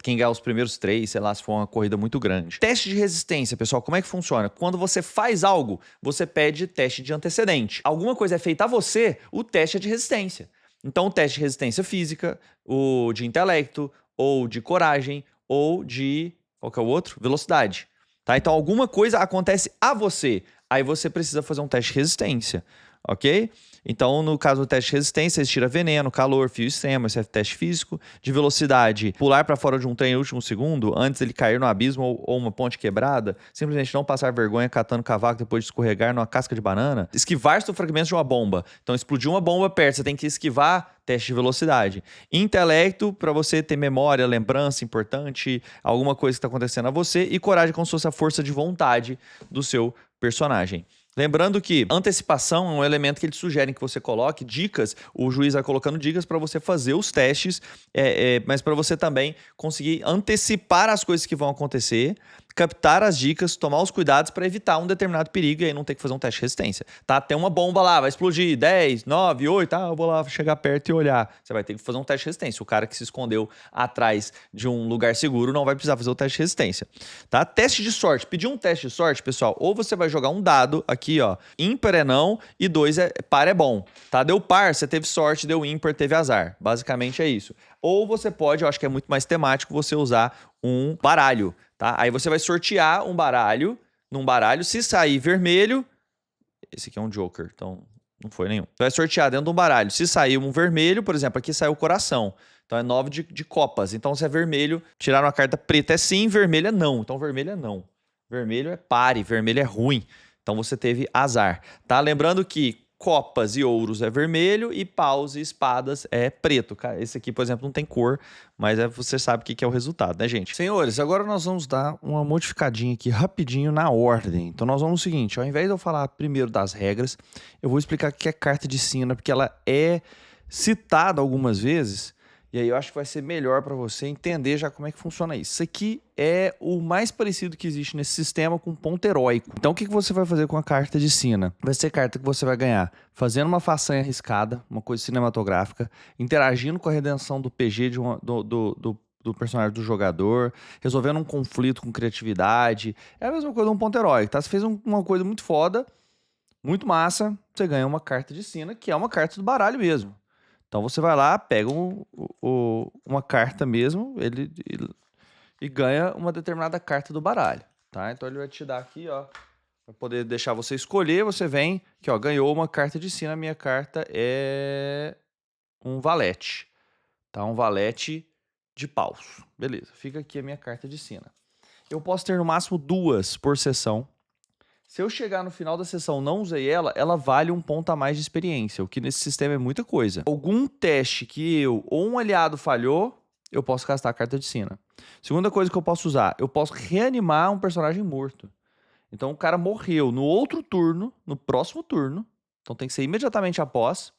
quem ganhar os primeiros 3, sei lá, se for uma corrida muito grande. Teste de resistência, pessoal, como é que funciona? Quando você faz algo, você pede teste de antecedente. Alguma coisa é feita a você, o teste é de resistência. Então, o teste de resistência física, o de intelecto, ou de coragem, ou de... qual que é o outro? Velocidade. Tá? Então, alguma coisa acontece a você. Aí você precisa fazer um teste de resistência, ok? Então, no caso do teste de resistência, você tira veneno, calor, fio extremo, esse é teste físico. De velocidade, pular para fora de um trem no último segundo, antes ele cair no abismo ou uma ponte quebrada. Simplesmente não passar vergonha catando cavaco depois de escorregar numa casca de banana. Esquivar-se do fragmento de uma bomba. Então, explodiu uma bomba perto, você tem que esquivar, teste de velocidade. Intelecto, para você ter memória, lembrança importante, alguma coisa que está acontecendo a você. E coragem, como se fosse a força de vontade do seu personagem. Lembrando que antecipação é um elemento que eles sugerem que você coloque dicas, o juiz vai colocando dicas para você fazer os testes, mas para você também conseguir antecipar as coisas que vão acontecer, captar as dicas, tomar os cuidados para evitar um determinado perigo e aí não ter que fazer um teste de resistência. Tá? Tem uma bomba lá, vai explodir 10, 9, 8, eu vou lá chegar perto e olhar. Você vai ter que fazer um teste de resistência. O cara que se escondeu atrás de um lugar seguro não vai precisar fazer o teste de resistência. Tá? Teste de sorte. Pedir um teste de sorte, pessoal, ou você vai jogar um dado aqui, ó, ímpar é não e 2 par é bom. Tá? Deu par, você teve sorte, deu ímpar, teve azar. Basicamente é isso. Ou você pode, eu acho que é muito mais temático, você usar um baralho. Tá? Aí você vai sortear um baralho, num baralho, se sair vermelho, esse aqui é um joker, então não foi nenhum. Vai sortear dentro de um baralho, se sair um vermelho, por exemplo, aqui saiu o coração, então é 9 de copas, então se é vermelho, tirar uma carta preta é sim, vermelho é não, então vermelho é não. Vermelho é pare, vermelho é ruim. Então você teve azar, tá? Lembrando que copas e ouros é vermelho e paus e espadas é preto. Esse aqui, por exemplo, não tem cor, mas você sabe o que é o resultado, né, gente? Senhores, agora nós vamos dar uma modificadinha aqui rapidinho na ordem. Então nós vamos o seguinte, ao invés de eu falar primeiro das regras, eu vou explicar o que é carta de sina, porque ela é citada algumas vezes. E aí eu acho que vai ser melhor para você entender já como é que funciona isso. Isso aqui é o mais parecido que existe nesse sistema com ponto heróico. Então o que você vai fazer com a carta de sina? Vai ser carta que você vai ganhar fazendo uma façanha arriscada, uma coisa cinematográfica, interagindo com a redenção do PG do personagem do jogador, resolvendo um conflito com criatividade. É a mesma coisa de um ponto heróico, tá? Você fez uma coisa muito foda, muito massa, você ganha uma carta de sina, que é uma carta do baralho mesmo. Então você vai lá, pega uma carta mesmo e ganha uma determinada carta do baralho, tá? Então ele vai te dar aqui, ó, para poder deixar você escolher, você vem, aqui, ó, ganhou uma carta de sina, a minha carta é um valete, tá? Um valete de paus. Beleza, fica aqui a minha carta de sina. Eu posso ter no máximo 2 por sessão. Se eu chegar no final da sessão e não usei ela, ela vale um ponto a mais de experiência, o que nesse sistema é muita coisa. Algum teste que eu ou um aliado falhou, eu posso gastar a carta de sina. Segunda coisa que eu posso usar, eu posso reanimar um personagem morto. Então o cara morreu no outro turno, no próximo turno, então tem que ser imediatamente após,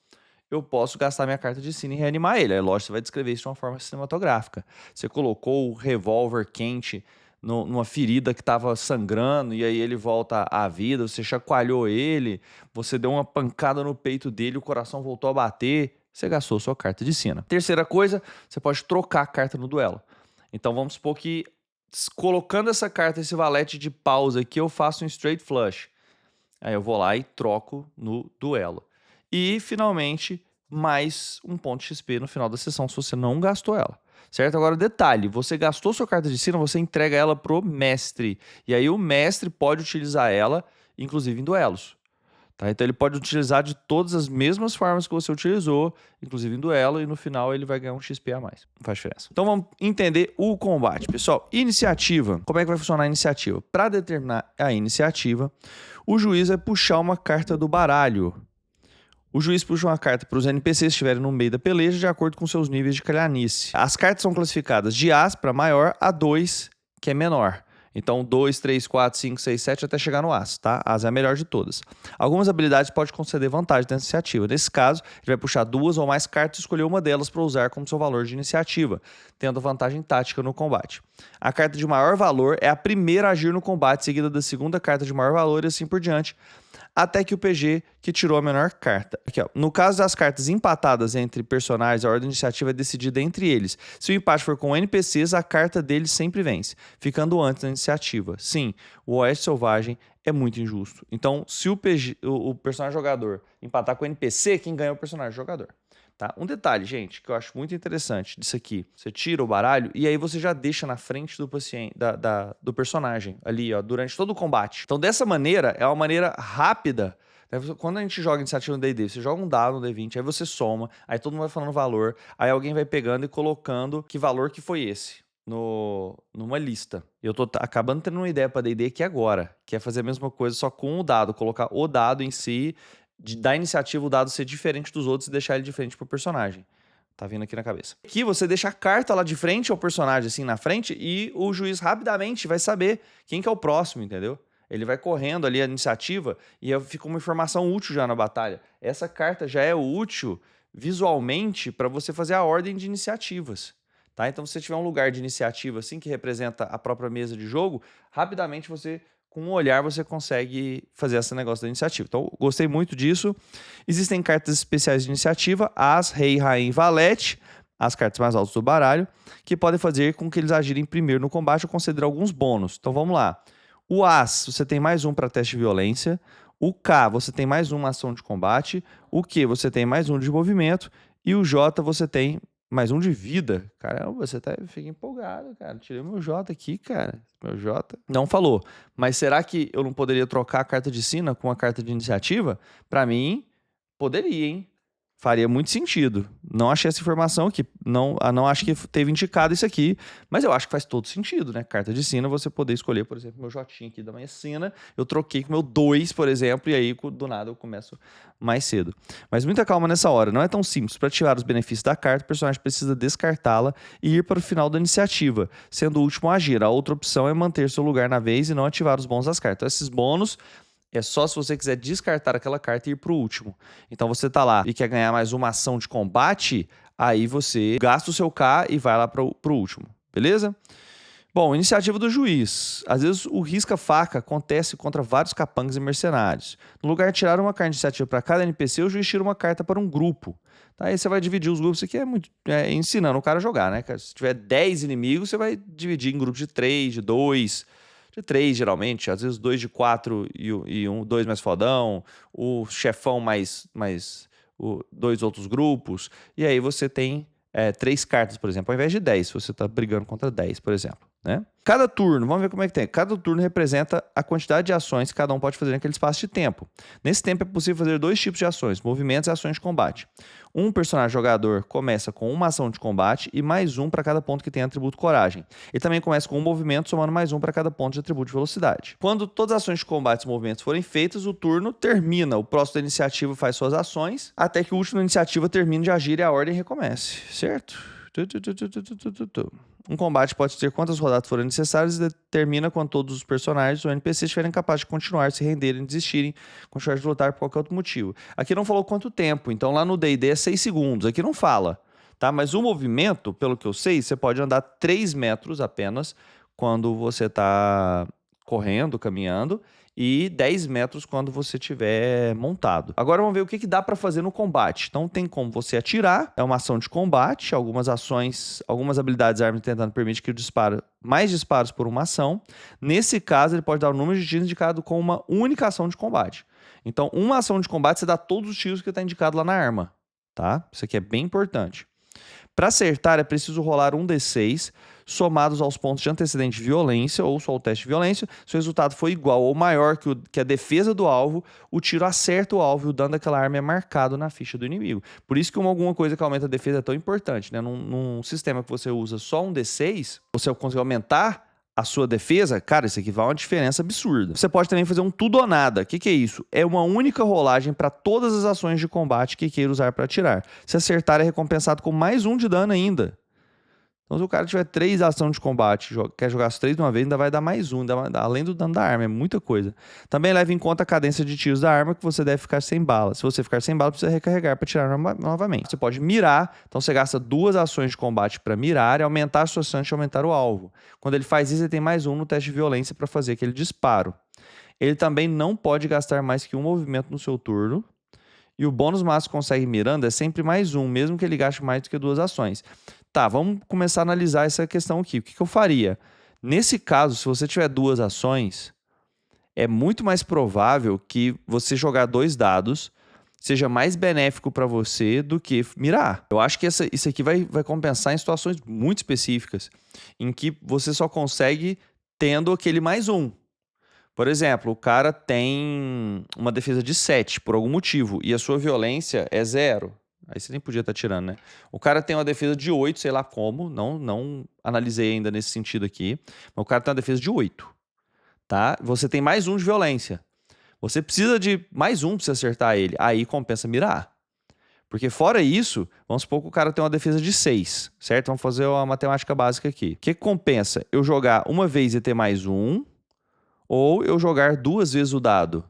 eu posso gastar minha carta de sina e reanimar ele. Aí lógico, você vai descrever isso de uma forma cinematográfica. Você colocou o revólver quente numa ferida que estava sangrando e aí ele volta à vida, você chacoalhou ele, você deu uma pancada no peito dele, o coração voltou a bater, você gastou sua carta de sina. Terceira coisa, você pode trocar a carta no duelo. Então vamos supor que colocando essa carta, esse valete de pausa aqui, eu faço um straight flush. Aí eu vou lá e troco no duelo. E finalmente, mais um ponto XP no final da sessão se você não gastou ela. Certo? Agora, detalhe, você gastou sua carta de sina, você entrega ela pro mestre. E aí o mestre pode utilizar ela, inclusive em duelos. Tá? Então ele pode utilizar de todas as mesmas formas que você utilizou, inclusive em duelo, e no final ele vai ganhar um XP a mais. Não faz diferença. Então vamos entender o combate. Pessoal, iniciativa. Como é que vai funcionar a iniciativa? Para determinar a iniciativa, o juiz vai puxar uma carta do baralho. O juiz puxa uma carta para os NPCs que estiverem no meio da peleja de acordo com seus níveis de calhanice. As cartas são classificadas de As para maior a 2, que é menor. Então 2, 3, 4, 5, 6, 7 até chegar no As, tá? As é a melhor de todas. Algumas habilidades podem conceder vantagem da iniciativa. Nesse caso, ele vai puxar 2 ou mais cartas e escolher uma delas para usar como seu valor de iniciativa, tendo vantagem tática no combate. A carta de maior valor é a primeira a agir no combate, seguida da segunda carta de maior valor e assim por diante, até que o PG que tirou a menor carta. Aqui, ó. No caso das cartas empatadas entre personagens, a ordem de iniciativa é decidida entre eles. Se o empate for com NPCs, a carta deles sempre vence, ficando antes da iniciativa. Sim, o Oeste Selvagem é muito injusto. Então, se o personagem jogador empatar com o NPC, quem ganha é o personagem jogador. Tá? Um detalhe, gente, que eu acho muito interessante disso aqui. Você tira o baralho e aí você já deixa na frente do paciente, do personagem ali, ó, durante todo o combate. Então, dessa maneira, é uma maneira rápida. Quando a gente joga iniciativa no D&D, você joga um dado no D20, aí você soma, aí todo mundo vai falando valor, aí alguém vai pegando e colocando que valor que foi esse numa lista. Eu tô acabando tendo uma ideia para D&D aqui agora, que é fazer a mesma coisa só com o dado, colocar o dado em si, da iniciativa o dado ser diferente dos outros e deixar ele diferente pro personagem. Tá vindo aqui na cabeça. Aqui você deixa a carta lá de frente ao personagem, assim, na frente, e o juiz rapidamente vai saber quem que é o próximo, entendeu? Ele vai correndo ali a iniciativa e fica uma informação útil já na batalha. Essa carta já é útil visualmente para você fazer a ordem de iniciativas. Tá? Então, se você tiver um lugar de iniciativa assim que representa a própria mesa de jogo, rapidamente você, com um olhar, você consegue fazer esse negócio da iniciativa. Então, gostei muito disso. Existem cartas especiais de iniciativa, As, Rei, Rainha e Valete, as cartas mais altas do baralho, que podem fazer com que eles agirem primeiro no combate ou conceder alguns bônus. Então, vamos lá. O As, você tem mais um para teste de violência. O K, você tem mais uma ação de combate. O Q, você tem mais um de movimento. E o J, você tem mais um de vida. Caramba, você fica empolgado, cara. Tirei meu J aqui, cara. Meu J não falou. Mas será que eu não poderia trocar a carta de sina com a carta de iniciativa? Para mim, poderia, hein? Faria muito sentido. Não achei essa informação aqui. Não acho que teve indicado isso aqui. Mas eu acho que faz todo sentido, né? Carta de sina, você poder escolher, por exemplo, meu Jotinho aqui da minha sina. Eu troquei com meu 2, por exemplo, e aí do nada eu começo mais cedo. Mas muita calma nessa hora. Não é tão simples. Para ativar os benefícios da carta, o personagem precisa descartá-la e ir para o final da iniciativa, sendo o último a agir. A outra opção é manter seu lugar na vez e não ativar os bônus das cartas. Então, esses bônus é só se você quiser descartar aquela carta e ir pro último. Então você tá lá e quer ganhar mais uma ação de combate, aí você gasta o seu K e vai lá pro último, beleza? Bom, iniciativa do juiz. Às vezes o risca-faca acontece contra vários capangas e mercenários. No lugar de tirar uma carta de iniciativa para cada NPC, o juiz tira uma carta para um grupo. Tá? Aí você vai dividir os grupos. Isso aqui é muito ensinando o cara a jogar, né? Se tiver 10 inimigos, você vai dividir em grupos de 3, de 2... de 3, geralmente, às vezes 2 de 4 e 2 mais fodão, o chefão mais 2 outros grupos, e aí você tem 3 cartas, por exemplo, ao invés de 10, se você está brigando contra 10, por exemplo. Né? Cada turno, vamos ver como é que tem. Cada turno representa a quantidade de ações que cada um pode fazer naquele espaço de tempo. Nesse tempo é possível fazer 2 tipos de ações, movimentos e ações de combate. Um personagem jogador começa com uma ação de combate e mais um para cada ponto que tem atributo coragem. Ele também começa com um movimento, somando mais um para cada ponto de atributo de velocidade. Quando todas as ações de combate e movimentos forem feitas, o turno termina. O próximo da iniciativa faz suas ações, até que o último da iniciativa termine de agir e a ordem recomece. Certo? Um combate pode ter quantas rodadas forem necessárias e determina quando todos os personagens ou NPCs estiverem capazes de continuar, se renderem, desistirem, continuar de lutar por qualquer outro motivo. Aqui não falou quanto tempo, então lá no D&D é 6 segundos, aqui não fala. Tá? Mas o movimento, pelo que eu sei, você pode andar 3 metros apenas quando você está correndo, caminhando, e 10 metros quando você estiver montado. Agora vamos ver o que dá para fazer no combate. Então tem como você atirar, é uma ação de combate, algumas ações, algumas habilidades armas tentando permitir que o disparo mais disparos por uma ação. Nesse caso, ele pode dar o número de tiros indicado com uma única ação de combate. Então, uma ação de combate você dá todos os tiros que está indicado lá na arma, tá? Isso aqui é bem importante. Para acertar, é preciso rolar um D6 somados aos pontos de antecedente de violência ou só o teste de violência. Se o resultado for igual ou maior que a defesa do alvo, o tiro acerta o alvo e o dano daquela arma é marcado na ficha do inimigo. Por isso que alguma coisa que aumenta a defesa é tão importante, né? Num sistema que você usa só um D6, você consegue aumentar a sua defesa, cara, isso aqui vai uma diferença absurda. Você pode também fazer um tudo ou nada. O que é isso? É uma única rolagem para todas as ações de combate que queira usar para atirar. Se acertar, é recompensado com mais um de dano ainda. Então, se o cara tiver 3 ações de combate, quer jogar as 3 de uma vez, ainda vai dar mais um, além do dano da arma, é muita coisa. Também leve em conta a cadência de tiros da arma, que você deve ficar sem bala. Se você ficar sem bala, precisa recarregar para tirar novamente. Você pode mirar, então você gasta 2 ações de combate para mirar e aumentar a sua chance de aumentar o alvo. Quando ele faz isso, ele tem mais um no teste de violência para fazer aquele disparo. Ele também não pode gastar mais que um movimento no seu turno. E o bônus máximo que consegue mirando é sempre mais um, mesmo que ele gaste mais do que 2 ações. Tá, vamos começar a analisar essa questão aqui. O que eu faria? Nesse caso, se você tiver 2 ações, é muito mais provável que você jogar 2 dados seja mais benéfico para você do que mirar. Eu acho que isso aqui vai compensar em situações muito específicas, em que você só consegue tendo aquele mais um. Por exemplo, o cara tem uma defesa de 7 por algum motivo e a sua violência é 0. Aí você nem podia estar tirando, né? O cara tem uma defesa de 8, sei lá como, não analisei ainda nesse sentido aqui, mas o cara tem uma defesa de 8, tá? Você tem mais um de violência. Você precisa de mais um para você acertar ele. Aí compensa mirar. Porque fora isso, vamos supor que o cara tem uma defesa de 6, certo? Vamos fazer uma matemática básica aqui. O que compensa? Eu jogar uma vez e ter mais um, ou eu jogar 2 vezes o dado?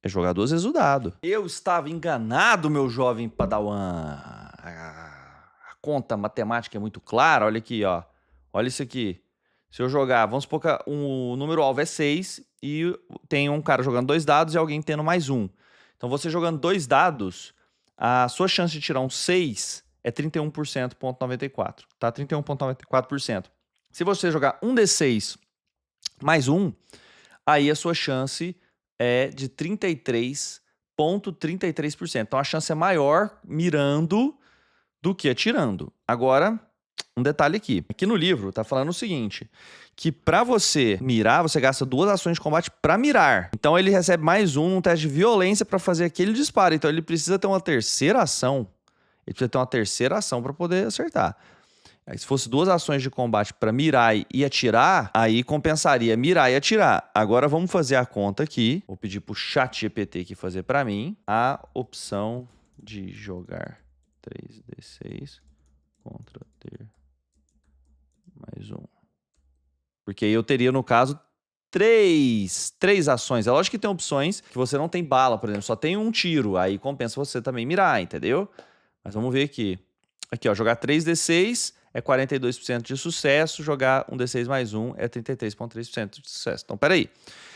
É jogar 2 vezes o dado. Eu estava enganado, meu jovem padawan. A conta matemática é muito clara. Olha aqui, ó. Olha isso aqui. Se eu jogar, vamos supor que o número alvo é 6 e tem um cara jogando 2 dados e alguém tendo mais um. Então, você jogando 2 dados, a sua chance de tirar um 6 é 31,94. Tá? 31,94%. Se você jogar um D6 mais um, aí a sua chance é de 33,33%. Então, a chance é maior mirando do que atirando. Agora, um detalhe aqui. Aqui no livro tá falando o seguinte, que pra você mirar, você gasta 2 ações de combate pra mirar. Então ele recebe mais um teste de violência pra fazer aquele disparo. Então ele precisa ter uma terceira ação. Ele precisa ter uma terceira ação pra poder acertar. Aí, se fosse 2 ações de combate pra mirar e atirar, aí compensaria mirar e atirar. Agora vamos fazer a conta aqui. Vou pedir pro ChatGPT aqui fazer pra mim a opção de jogar 3d6 contra ter mais um. Porque aí eu teria, no caso, três ações. É lógico que tem opções que você não tem bala, por exemplo, só tem um tiro. Aí compensa você também mirar, entendeu? Mas vamos ver aqui. Aqui, ó, jogar 3d6 é 42% de sucesso, jogar um d6 mais 1 é 33,3% de sucesso. Então, peraí.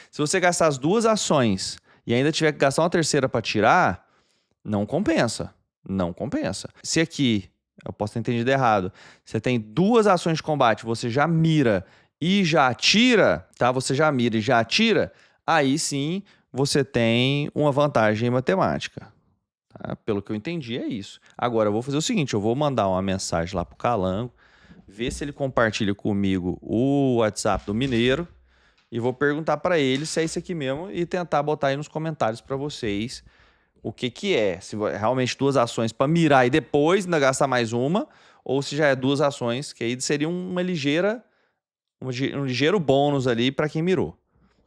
Se você gastar as 2 ações e ainda tiver que gastar uma terceira para tirar, não compensa. Não compensa. Se aqui, eu posso ter entendido errado, você tem 2 ações de combate, você já mira e já atira, tá? Você já mira e já atira, aí sim você tem uma vantagem em matemática. Tá? Pelo que eu entendi, é isso. Agora, eu vou fazer o seguinte, eu vou mandar uma mensagem lá pro Calango, ver se ele compartilha comigo o WhatsApp do Mineiro e vou perguntar para ele se é isso aqui mesmo e tentar botar aí nos comentários para vocês o que é. Se realmente 2 ações para mirar e depois ainda gastar mais uma, ou se já é 2 ações, que aí seria um ligeiro bônus ali para quem mirou.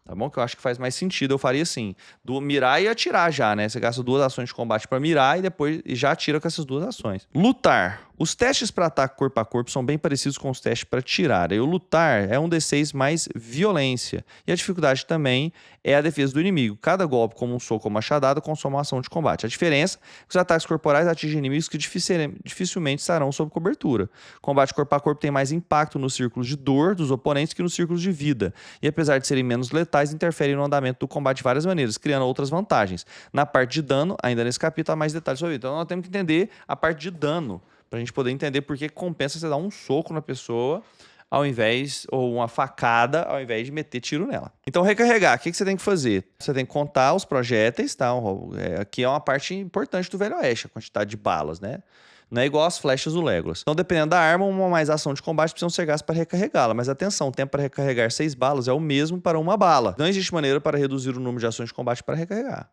Tá bom? Que eu acho que faz mais sentido. Eu faria assim, mirar e atirar já, né? Você gasta 2 ações de combate para mirar e depois já atira com essas 2 ações. Lutar. Os testes para ataque corpo a corpo são bem parecidos com os testes para tirar. E o lutar é um D6 mais violência. E a dificuldade também é a defesa do inimigo. Cada golpe, como um soco ou machadada, consome uma ação de combate. A diferença é que os ataques corporais atingem inimigos que dificilmente estarão sob cobertura. Combate corpo a corpo tem mais impacto nos círculos de dor dos oponentes que nos círculos de vida. E apesar de serem menos letais, interferem no andamento do combate de várias maneiras, criando outras vantagens. Na parte de dano, ainda nesse capítulo, há mais detalhes sobre isso. Então nós temos que entender a parte de dano, pra gente poder entender por que compensa você dar um soco na pessoa ao invés, ou uma facada, ao invés de meter tiro nela. Então, recarregar, o que você tem que fazer? Você tem que contar os projéteis, tá? Aqui é uma parte importante do Velho Oeste, a quantidade de balas, né? Não é igual as flechas do Legolas. Então, dependendo da arma, uma mais ação de combate precisam ser gastas para recarregá-la. Mas atenção, o tempo para recarregar 6 balas é o mesmo para uma bala. Não existe maneira para reduzir o número de ações de combate para recarregar.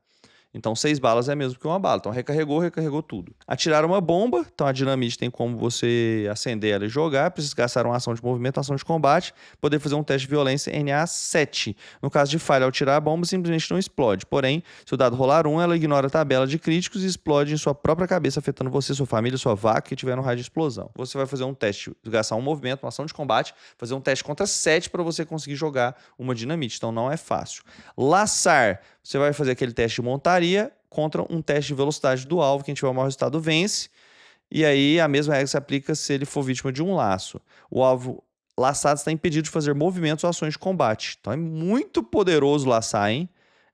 Então, 6 balas é mesmo que uma bala. Então, recarregou tudo. Atirar uma bomba. Então, a dinamite tem como você acender ela e jogar. Precisa gastar uma ação de movimento, ação de combate. Poder fazer um teste de violência NA 7. No caso de falha ao tirar a bomba, simplesmente não explode. Porém, se o dado rolar 1, ela ignora a tabela de críticos e explode em sua própria cabeça, afetando você, sua família, sua vaca que estiver no raio de explosão. Você vai fazer um teste, gastar um movimento, uma ação de combate, fazer um teste contra 7 para você conseguir jogar uma dinamite. Então, não é fácil. Laçar. Você vai fazer aquele teste de montaria contra um teste de velocidade do alvo. Quem tiver o maior resultado vence. E aí a mesma regra se aplica se ele for vítima de um laço. O alvo laçado está impedido de fazer movimentos ou ações de combate. Então é muito poderoso laçar, hein?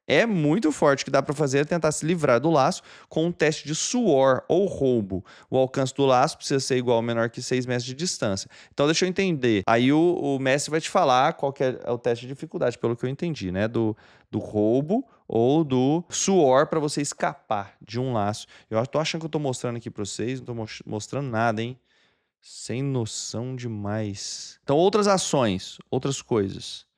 É muito forte. O que dá para fazer é tentar se livrar do laço com um teste de suor ou roubo. O alcance do laço precisa ser igual ou menor que 6 metros de distância. Então deixa eu entender. Aí o mestre vai te falar qual que é o teste de dificuldade, pelo que eu entendi, né? Do roubo ou do suor para você escapar de um laço. Eu tô achando que eu tô mostrando aqui para vocês, não tô mostrando nada, hein? Sem noção demais. Então outras ações, outras coisas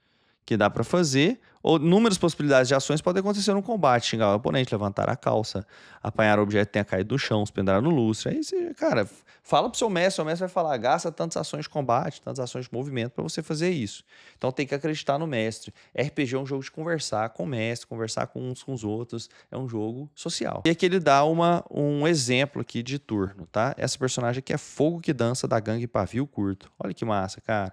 que dá para fazer, ou inúmeras possibilidades de ações podem acontecer no combate. Xingar o oponente, levantar a calça, apanhar o objeto que tenha caído do chão, se pendrar no lustre. Aí você, cara, fala pro seu mestre vai falar, gasta tantas ações de combate, tantas ações de movimento para você fazer isso. Então tem que acreditar no mestre. RPG é um jogo de conversar com o mestre, conversar com uns com os outros, é um jogo social. E aqui ele dá um exemplo aqui de turno, tá? Essa personagem aqui é Fogo que Dança da gangue Pavio Curto. Olha que massa, cara.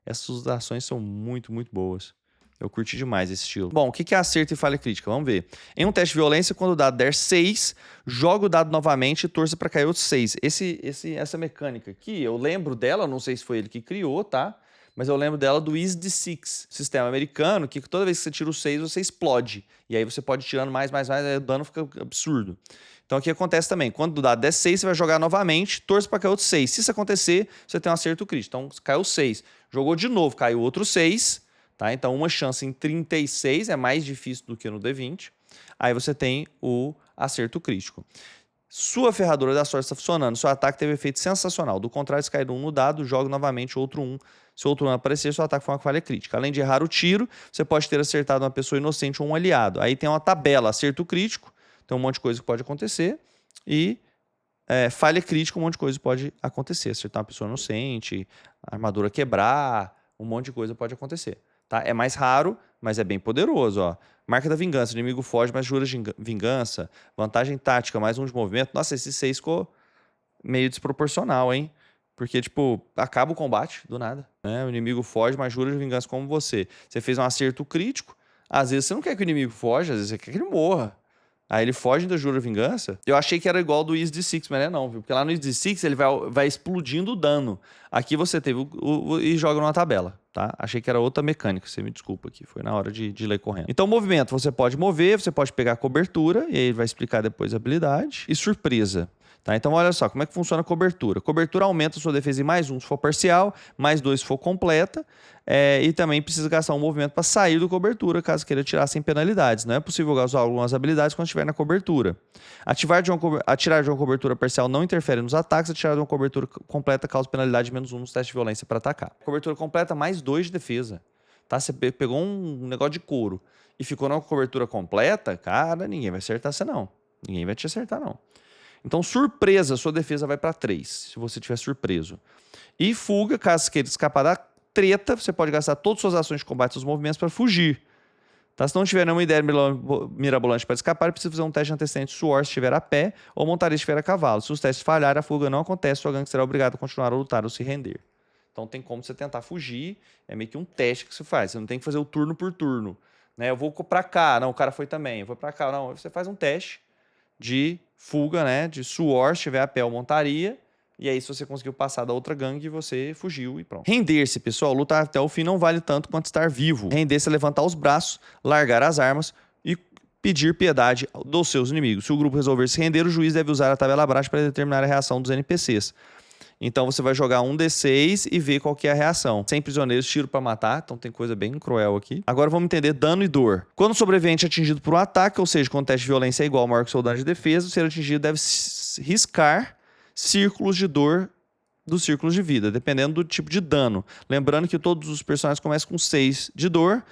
Essas ações são muito, muito boas. Eu curti demais esse estilo. Bom, o que é acerto e falha crítica? Vamos ver. Em um teste de violência, quando o dado der 6, joga o dado novamente e torça para cair outro 6. Essa mecânica aqui, eu lembro dela, não sei se foi ele que criou, tá? Mas eu lembro dela do Easy de Six, sistema americano, que toda vez que você tira o 6, você explode. E aí você pode ir tirando mais, aí o dano fica absurdo. Então aqui acontece também, quando o dado der 6, você vai jogar novamente, torça para cair outro 6. Se isso acontecer, você tem um acerto crítico. Então caiu 6, jogou de novo, caiu outro 6, tá? Então uma chance em 36 é mais difícil do que no D20. Aí você tem o acerto crítico. Sua ferradura da sorte está funcionando. Seu ataque teve efeito sensacional. Do contrário, se cair um no dado, jogue novamente outro 1. Se outro 1 aparecer, seu ataque foi uma falha crítica. Além de errar o tiro, você pode ter acertado uma pessoa inocente ou um aliado. Aí tem uma tabela, acerto crítico. Tem um monte de coisa que pode acontecer. E falha crítica, um monte de coisa pode acontecer. Acertar uma pessoa inocente, a armadura quebrar, um monte de coisa pode acontecer. Tá? É mais raro, mas é bem poderoso. Ó. Marca da vingança. O inimigo foge, mas jura de vingança. Vantagem tática, mais um de movimento. Nossa, esse 6 ficou meio desproporcional, hein? Porque, tipo, acaba o combate do nada. Né? O inimigo foge, mas jura de vingança como você. Você fez um acerto crítico. Às vezes você não quer que o inimigo foge, às vezes você quer que ele morra. Aí ele foge da jura vingança. Eu achei que era igual do Easy Six, mas não, viu? Porque lá no Easy Six ele vai explodindo o dano. Aqui você teve e joga numa tabela, tá? Achei que era outra mecânica, você me desculpa aqui. Foi na hora de ler correndo. Então, movimento, você pode mover, você pode pegar cobertura, e aí ele vai explicar depois a habilidade. E surpresa. Tá? Então, olha só, como é que funciona a cobertura. Cobertura aumenta a sua defesa em mais 1 se for parcial, mais 2 se for completa, e também precisa gastar um movimento para sair do cobertura, caso queira tirar sem penalidades. Não é possível usar algumas habilidades quando estiver na cobertura. Atirar de uma cobertura parcial não interfere nos ataques, atirar de uma cobertura completa causa penalidade de menos 1 nos testes de violência para atacar. Cobertura completa, mais 2 de defesa. Tá? Você pegou um negócio de couro e ficou numa cobertura completa, cara, ninguém vai acertar você não. Ninguém vai te acertar não. Então, surpresa, sua defesa vai para 3, se você tiver surpreso. E fuga, caso queira escapar da treta, você pode gastar todas as suas ações de combate e seus movimentos para fugir. Tá? Se não tiver nenhuma ideia mirabolante para escapar, precisa fazer um teste de antecedente suor se estiver a pé ou montaria se estiver a cavalo. Se os testes falharem, a fuga não acontece, sua gangue será obrigado a continuar a lutar ou se render. Então tem como você tentar fugir, é meio que um teste que você faz. Você não tem que fazer o turno por turno. Né? Eu vou para cá, não, o cara foi também. Eu vou para cá, não. Você faz um teste de fuga, né? De suor, se tiver a pé ou montaria. E aí, se você conseguiu passar da outra gangue, você fugiu e pronto. Render-se, pessoal. Lutar até o fim não vale tanto quanto estar vivo. Render-se é levantar os braços, largar as armas e pedir piedade dos seus inimigos. Se o grupo resolver se render, o juiz deve usar a tabela abaixo para determinar a reação dos NPCs. Então você vai jogar um D6 e ver qual que é a reação. Sem prisioneiros, tiro para matar. Então tem coisa bem cruel aqui. Agora vamos entender dano e dor. Quando o sobrevivente é atingido por um ataque, ou seja, quando o teste de violência é igual ou maior que o seu dano de defesa, o ser atingido deve riscar círculos de dor dos círculos de vida, dependendo do tipo de dano. Lembrando que todos os personagens começam com 6 de dor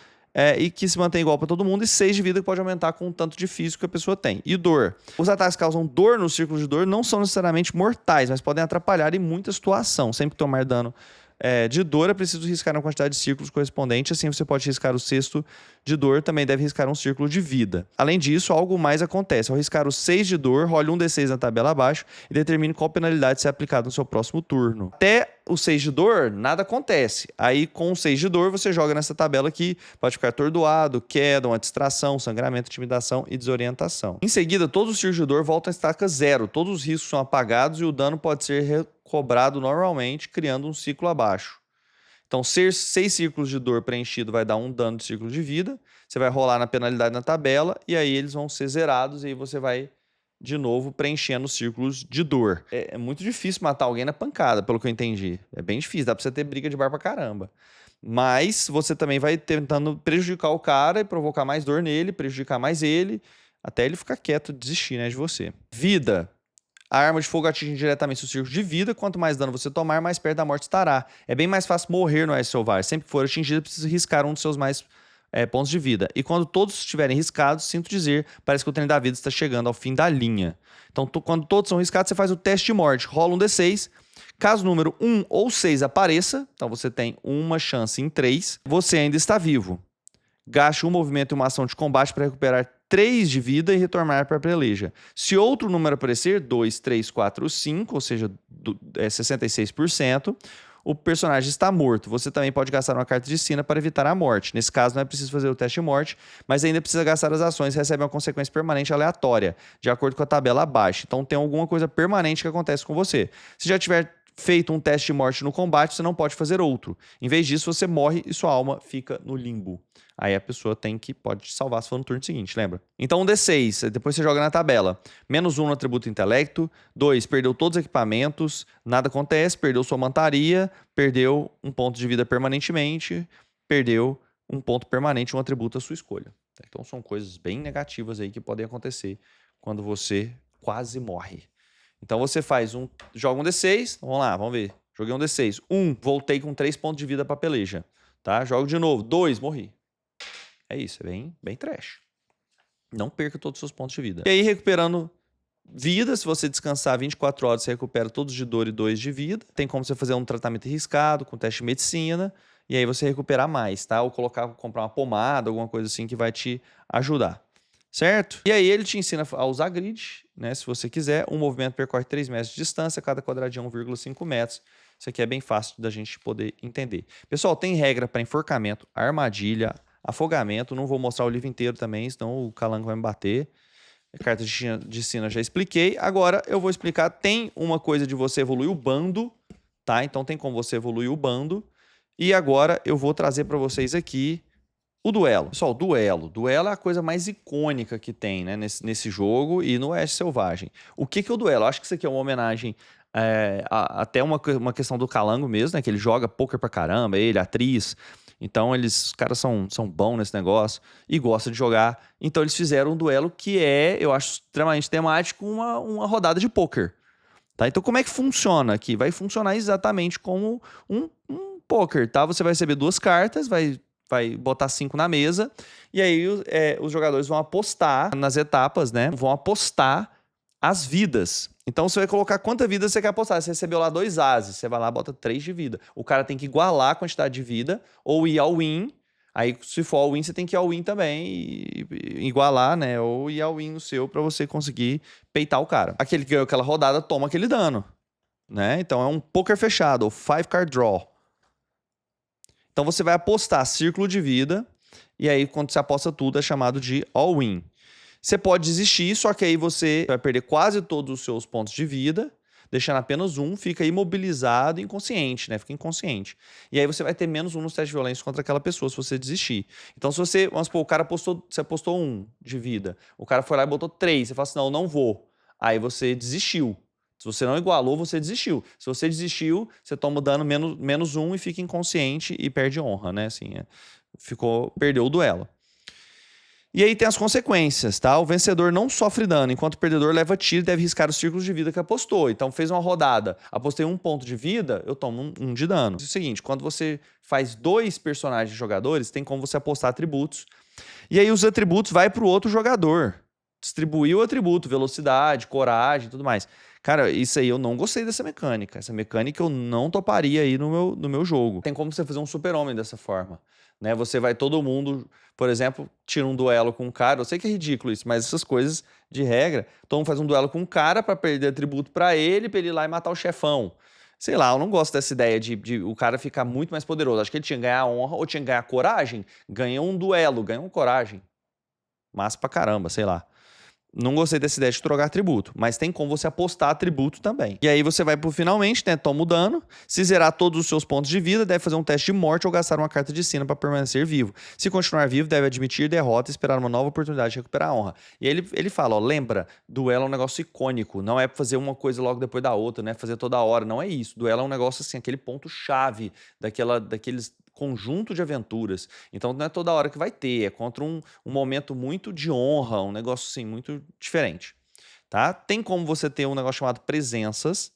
e que se mantém igual para todo mundo, e 6 de vida que pode aumentar com o tanto de físico que a pessoa tem. E dor. Os ataques que causam dor no círculo de dor não são necessariamente mortais, mas podem atrapalhar em muita situação. Sempre que tomar dano de dor, é preciso riscar uma quantidade de círculos correspondente, assim você pode riscar o 6º de dor, também deve riscar um círculo de vida. Além disso, algo mais acontece. Ao riscar o 6 de dor, role um D6 na tabela abaixo e determine qual penalidade será aplicada no seu próximo turno. Até o 6 de dor, nada acontece. Aí, com o 6 de dor, você joga nessa tabela aqui, pode ficar atordoado, queda, uma distração, sangramento, intimidação e desorientação. Em seguida, todos os círculos de dor voltam à estaca 0. Todos os riscos são apagados e o dano pode ser recobrado normalmente, criando um ciclo abaixo. Então, 6 círculos de dor preenchido vai dar um dano de círculo de vida. Você vai rolar na penalidade na tabela e aí eles vão ser zerados e aí você vai, de novo, preenchendo os círculos de dor. É muito difícil matar alguém na pancada, pelo que eu entendi. É bem difícil, dá pra você ter briga de bar pra caramba. Mas você também vai tentando prejudicar o cara e provocar mais dor nele, prejudicar mais ele, até ele ficar quieto, desistir, né, de você. Vida. A arma de fogo atinge diretamente o círculo de vida. Quanto mais dano você tomar, mais perto da morte estará. É bem mais fácil morrer no Oeste Selvagem. Sempre que for atingido, precisa riscar um dos seus mais pontos de vida. E quando todos estiverem riscados, sinto dizer, parece que o trem da vida está chegando ao fim da linha. Então, quando todos são riscados, você faz o teste de morte. Rola um D6. Caso o número 1 ou 6 apareça, então você tem uma chance em 3, você ainda está vivo. Gaste um movimento e uma ação de combate para recuperar 3 de vida e retornar para a peleja. Se outro número aparecer, 2, 3, 4, 5, ou seja, 66%, o personagem está morto. Você também pode gastar uma carta de sina para evitar a morte. Nesse caso, não é preciso fazer o teste de morte, mas ainda precisa gastar as ações e recebe uma consequência permanente aleatória, de acordo com a tabela abaixo. Então tem alguma coisa permanente que acontece com você. Se já tiver feito um teste de morte no combate, você não pode fazer outro. Em vez disso, você morre e sua alma fica no limbo. Aí a pessoa pode te salvar se for no turno seguinte, lembra? Então um D6, depois você joga na tabela. -1 no atributo intelecto. 2, perdeu todos os equipamentos, nada acontece, perdeu sua montaria, perdeu um ponto de vida permanentemente, perdeu um ponto permanente, um atributo à sua escolha. Então são coisas bem negativas aí que podem acontecer quando você quase morre. Então você faz joga um D6, vamos lá, vamos ver. Joguei um D6. 1, voltei com 3 pontos de vida pra peleja. Tá? Jogo de novo. 2, morri. É isso, é bem trash. Não perca todos os seus pontos de vida. E aí, recuperando vida, se você descansar 24 horas, você recupera todos de dor e 2 de vida. Tem como você fazer um tratamento arriscado, com teste de medicina, e aí você recuperar mais, tá? Ou comprar uma pomada, alguma coisa assim que vai te ajudar. Certo? E aí ele te ensina a usar grid, né? Se você quiser. Um movimento percorre 3 metros de distância, cada quadradinho 1,5 metros. Isso aqui é bem fácil da gente poder entender. Pessoal, tem regra para enforcamento, armadilha, afogamento. Não vou mostrar o livro inteiro também, senão o calango vai me bater. A carta de sina já expliquei. Agora eu vou explicar. Tem uma coisa de você evoluir o bando, tá? Então tem como você evoluir o bando. E agora eu vou trazer para vocês aqui o duelo. Pessoal, duelo. Duelo é a coisa mais icônica que tem, né, nesse jogo e no Oeste Selvagem. O que é o duelo? Eu acho que isso aqui é uma homenagem até uma questão do Calango mesmo, né? Que ele joga poker pra caramba, ele, a atriz. Então, os caras são bons nesse negócio e gostam de jogar. Então, eles fizeram um duelo que eu acho, extremamente temático, uma rodada de poker. Tá? Então, como é que funciona aqui? Vai funcionar exatamente como um poker, tá? Você vai receber 2 cartas, vai botar 5 na mesa, e aí os jogadores vão apostar nas etapas, né? Vão apostar as vidas. Então você vai colocar quanta vida você quer apostar. Você recebeu lá 2 ases, você vai lá e bota 3 de vida. O cara tem que igualar a quantidade de vida, ou ir ao win. Aí, se for ao win, você tem que ir ao win também, e igualar, né? Ou ir ao win no seu pra você conseguir peitar o cara. Aquele que ganhou aquela rodada toma aquele dano, né? Então é um poker fechado, ou 5-card draw. Então você vai apostar círculo de vida, e aí quando você aposta tudo é chamado de all-in. Você pode desistir, só que aí você vai perder quase todos os seus pontos de vida, deixando apenas um, fica imobilizado e inconsciente, né? Fica inconsciente. E aí você vai ter menos 1 nos testes de violência contra aquela pessoa se você desistir. Então se você, vamos supor, você apostou 1 de vida, o cara foi lá e botou 3, você fala assim, não vou. Aí você desistiu. Se você não igualou, você desistiu. Se você desistiu, você toma o dano menos 1 e fica inconsciente e perde honra, né? Assim, perdeu o duelo. E aí tem as consequências, tá? O vencedor não sofre dano, enquanto o perdedor leva tiro e deve riscar os círculos de vida que apostou. Então fez uma rodada, apostei 1 ponto de vida, eu tomo 1 de dano. É o seguinte, quando você faz 2 personagens jogadores, tem como você apostar atributos. E aí os atributos vai para o outro jogador. Distribuir o atributo, velocidade, coragem e tudo mais. Cara, isso aí eu não gostei dessa mecânica. Essa mecânica eu não toparia aí no meu jogo. Tem como você fazer um super-homem dessa forma, né? Você vai todo mundo, por exemplo, tira um duelo com um cara. Eu sei que é ridículo isso, mas essas coisas de regra. Todo mundo faz um duelo com um cara pra perder atributo pra ele ir lá e matar o chefão. Sei lá, eu não gosto dessa ideia de o cara ficar muito mais poderoso. Acho que ele tinha que ganhar honra ou tinha que ganhar coragem. Ganha um duelo, ganha uma coragem. Massa pra caramba, sei lá. Não gostei dessa ideia de trocar atributo, mas tem como você apostar atributo também. E aí você vai pro finalmente, né? Toma o dano. Se zerar todos os seus pontos de vida, deve fazer um teste de morte ou gastar uma carta de sina para permanecer vivo. Se continuar vivo, deve admitir derrota e esperar uma nova oportunidade de recuperar a honra. E aí ele fala, ó, lembra, duelo é um negócio icônico, não é fazer uma coisa logo depois da outra, né? Fazer toda hora, não é isso. Duelo é um negócio assim, aquele ponto-chave daqueles conjunto de aventuras. Então não é toda hora que vai ter, é contra um momento muito de honra, um negócio assim muito diferente, tá? Tem como você ter um negócio chamado presenças,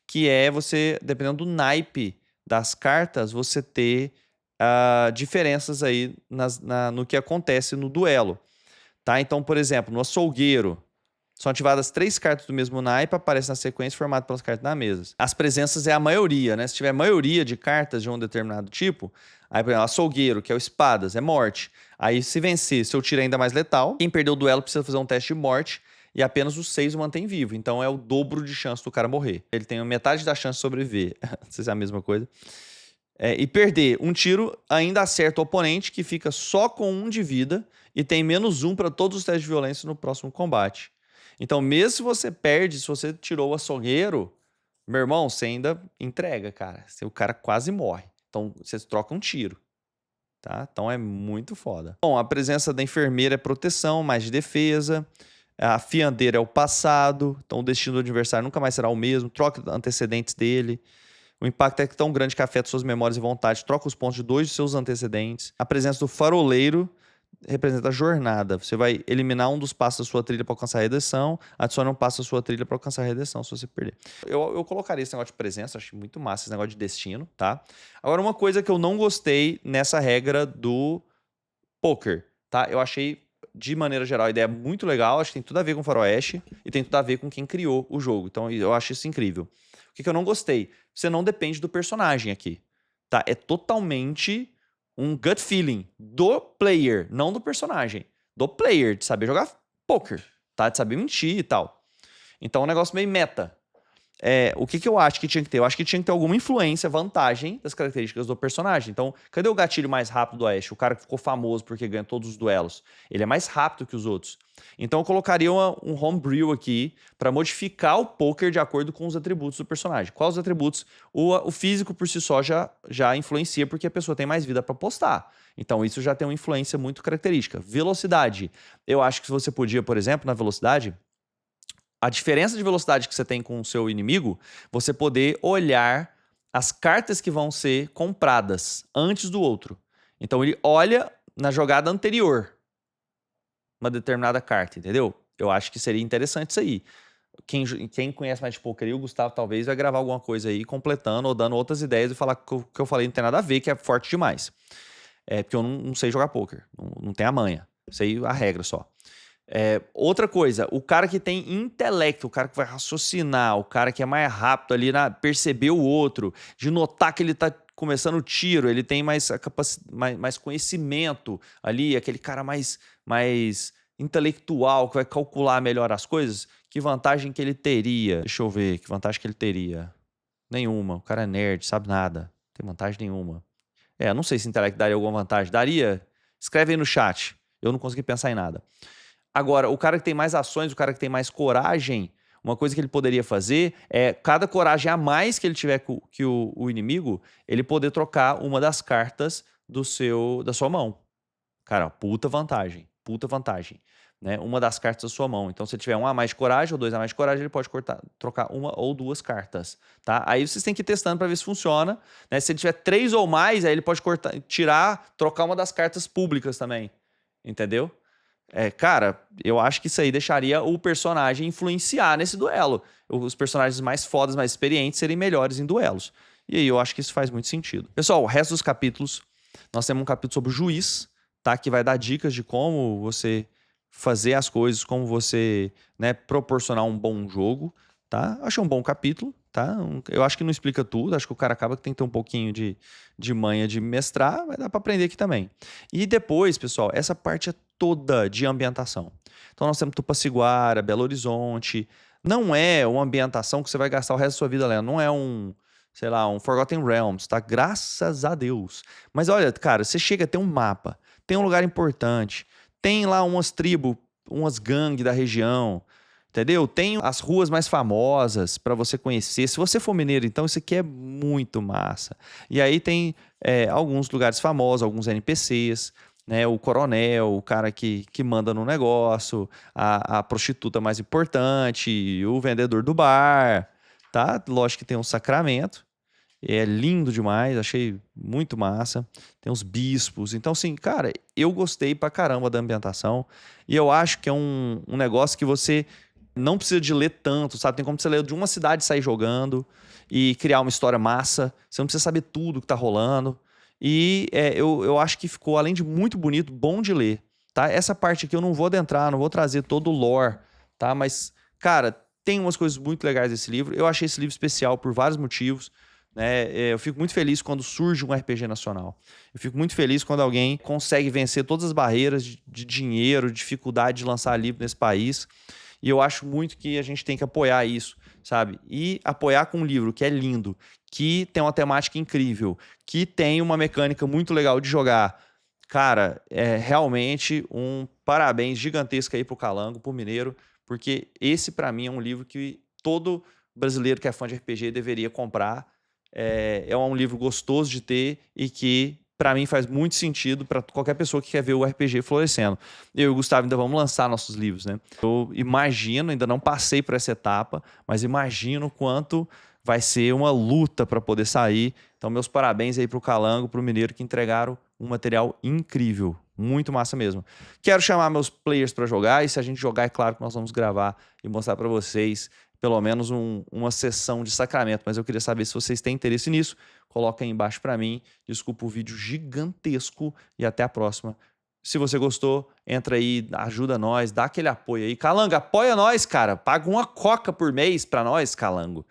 que é você, dependendo do naipe das cartas, você ter diferenças aí no que acontece no duelo, tá? Então, por exemplo, no açougueiro, são ativadas 3 cartas do mesmo naipe, aparece na sequência formado pelas cartas na mesa. As presenças é a maioria, né? Se tiver maioria de cartas de um determinado tipo, aí, por exemplo, açougueiro, que é o espadas, é morte. Aí, se vencer, seu tiro é ainda mais letal. Quem perdeu o duelo precisa fazer um teste de morte e apenas os 6 o mantém vivo. Então, é o dobro de chance do cara morrer. Ele tem metade da chance de sobreviver. Não sei se é a mesma coisa. E perder um tiro ainda acerta o oponente, que fica só com 1 de vida e tem menos 1 para todos os testes de violência no próximo combate. Então, mesmo se você perde, se você tirou o açougueiro, meu irmão, você ainda entrega, cara. O cara quase morre. Então, você troca um tiro, tá? Então, é muito foda. Bom, a presença da enfermeira é proteção, mais de defesa. A fiandeira é o passado. Então, o destino do adversário nunca mais será o mesmo. Troca antecedentes dele. O impacto é tão grande que afeta suas memórias e vontades. Troca os pontos de 2 de seus antecedentes. A presença do faroleiro representa a jornada. Você vai eliminar um dos passos da sua trilha para alcançar a redenção, adiciona um passo da sua trilha para alcançar a redenção, se você perder. Eu colocaria esse negócio de presença, acho muito massa esse negócio de destino, tá? Agora, uma coisa que eu não gostei nessa regra do poker, tá? Eu achei, de maneira geral, a ideia muito legal, acho que tem tudo a ver com Faroeste e tem tudo a ver com quem criou o jogo. Então, eu acho isso incrível. O que eu não gostei? Você não depende do personagem aqui, tá? É totalmente um gut feeling do player, não do personagem. Do player, de saber jogar poker, tá? De saber mentir e tal. Então é um negócio meio meta. O que eu acho que tinha que ter? Eu acho que tinha que ter alguma influência, vantagem das características do personagem. Então, cadê o gatilho mais rápido do Ash? O cara que ficou famoso porque ganha todos os duelos. Ele é mais rápido que os outros. Então, eu colocaria um homebrew aqui para modificar o poker de acordo com os atributos do personagem. Quais os atributos? O físico por si só já influencia porque a pessoa tem mais vida para apostar. Então, isso já tem uma influência muito característica. Velocidade. Eu acho que você podia, por exemplo, na velocidade, a diferença de velocidade que você tem com o seu inimigo, você poder olhar as cartas que vão ser compradas antes do outro. Então ele olha na jogada anterior uma determinada carta, entendeu? Eu acho que seria interessante isso aí. Quem conhece mais de poker aí, o Gustavo talvez vai gravar alguma coisa aí completando ou dando outras ideias e falar que o que eu falei não tem nada a ver, que é forte demais. Porque eu não sei jogar poker, não tem a manha, sei a regra só. Outra coisa, o cara que tem intelecto, o cara que vai raciocinar, o cara que é mais rápido ali na perceber o outro, de notar que ele tá começando o tiro, ele tem mais conhecimento ali, aquele cara mais intelectual, que vai calcular melhor as coisas, que vantagem que ele teria? Deixa eu ver, que vantagem que ele teria? Nenhuma, o cara é nerd, sabe nada, não tem vantagem nenhuma. Não sei se intelecto daria alguma vantagem. Daria? Escreve aí no chat, eu não consegui pensar em nada. Agora, o cara que tem mais ações, o cara que tem mais coragem, uma coisa que ele poderia fazer é, cada coragem a mais que ele tiver que o inimigo, ele poder trocar uma das cartas da sua mão. Cara, puta vantagem, né? Uma das cartas da sua mão. Então, se ele tiver 1 a mais de coragem ou 2 a mais de coragem, ele pode trocar 1 ou 2 cartas, tá? Aí vocês têm que ir testando para ver se funciona, né? Se ele tiver 3 ou mais, aí ele pode trocar uma das cartas públicas também, entendeu? Cara, eu acho que isso aí deixaria o personagem influenciar nesse duelo. Os personagens mais fodas, mais experientes, serem melhores em duelos. E aí eu acho que isso faz muito sentido. Pessoal, o resto dos capítulos, nós temos um capítulo sobre o juiz, tá? Que vai dar dicas de como você fazer as coisas, como você, né, proporcionar um bom jogo, tá? Achei um bom capítulo, tá? Eu acho que não explica tudo, acho que o cara acaba que tem que ter um pouquinho de manha de mestrar, mas dá para aprender aqui também. E depois, pessoal, essa parte é toda de ambientação. Então nós temos Tupaciguara, Belo Horizonte. Não é uma ambientação que você vai gastar o resto da sua vida lendo. Não é sei lá, um Forgotten Realms, tá? Graças a Deus. Mas olha, cara, você chega a ter um mapa, tem um lugar importante, tem lá umas tribos, umas gangues da região, entendeu? Tem as ruas mais famosas para você conhecer. Se você for mineiro, então, isso aqui é muito massa. E aí tem alguns lugares famosos, alguns NPCs, né? O coronel, o cara que manda no negócio, a prostituta mais importante, o vendedor do bar, tá? Lógico que tem um sacramento. É lindo demais, achei muito massa. Tem os bispos. Então, assim, cara, eu gostei pra caramba da ambientação. E eu acho que é um negócio que você não precisa de ler tanto, sabe? Tem como você ler de uma cidade e sair jogando e criar uma história massa. Você não precisa saber tudo que tá rolando. E eu acho que ficou, além de muito bonito, bom de ler, tá? Essa parte aqui eu não vou adentrar, não vou trazer todo o lore, tá? Mas, cara, tem umas coisas muito legais desse livro. Eu achei esse livro especial por vários motivos, né? Eu fico muito feliz quando surge um RPG nacional. Eu fico muito feliz quando alguém consegue vencer todas as barreiras de dinheiro, dificuldade de lançar livro nesse país. E eu acho muito que a gente tem que apoiar isso, sabe? E apoiar com um livro que é lindo, que tem uma temática incrível, que tem uma mecânica muito legal de jogar. Cara, é realmente um parabéns gigantesco aí pro Calango, pro Mineiro, porque esse, para mim, é um livro que todo brasileiro que é fã de RPG deveria comprar. É um livro gostoso de ter e que, para mim, faz muito sentido para qualquer pessoa que quer ver o RPG florescendo. Eu e o Gustavo ainda vamos lançar nossos livros, né? Eu imagino, ainda não passei por essa etapa, mas imagino quanto vai ser uma luta para poder sair. Então, meus parabéns aí pro Calango, pro Mineiro, que entregaram um material incrível. Muito massa mesmo. Quero chamar meus players para jogar, e se a gente jogar, é claro que nós vamos gravar e mostrar para vocês pelo menos uma sessão de Sacramento. Mas eu queria saber se vocês têm interesse nisso. Coloca aí embaixo para mim. Desculpa o vídeo gigantesco e até a próxima. Se você gostou, entra aí, ajuda nós, dá aquele apoio aí. Calango, apoia nós, cara. Paga uma coca por mês para nós, Calango.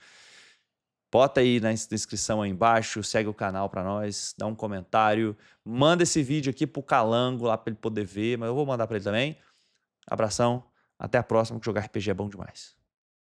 Bota aí na descrição aí embaixo, segue o canal para nós, dá um comentário, manda esse vídeo aqui pro Calango lá para ele poder ver, mas eu vou mandar para ele também. Abração, até a próxima, que jogar RPG é bom demais.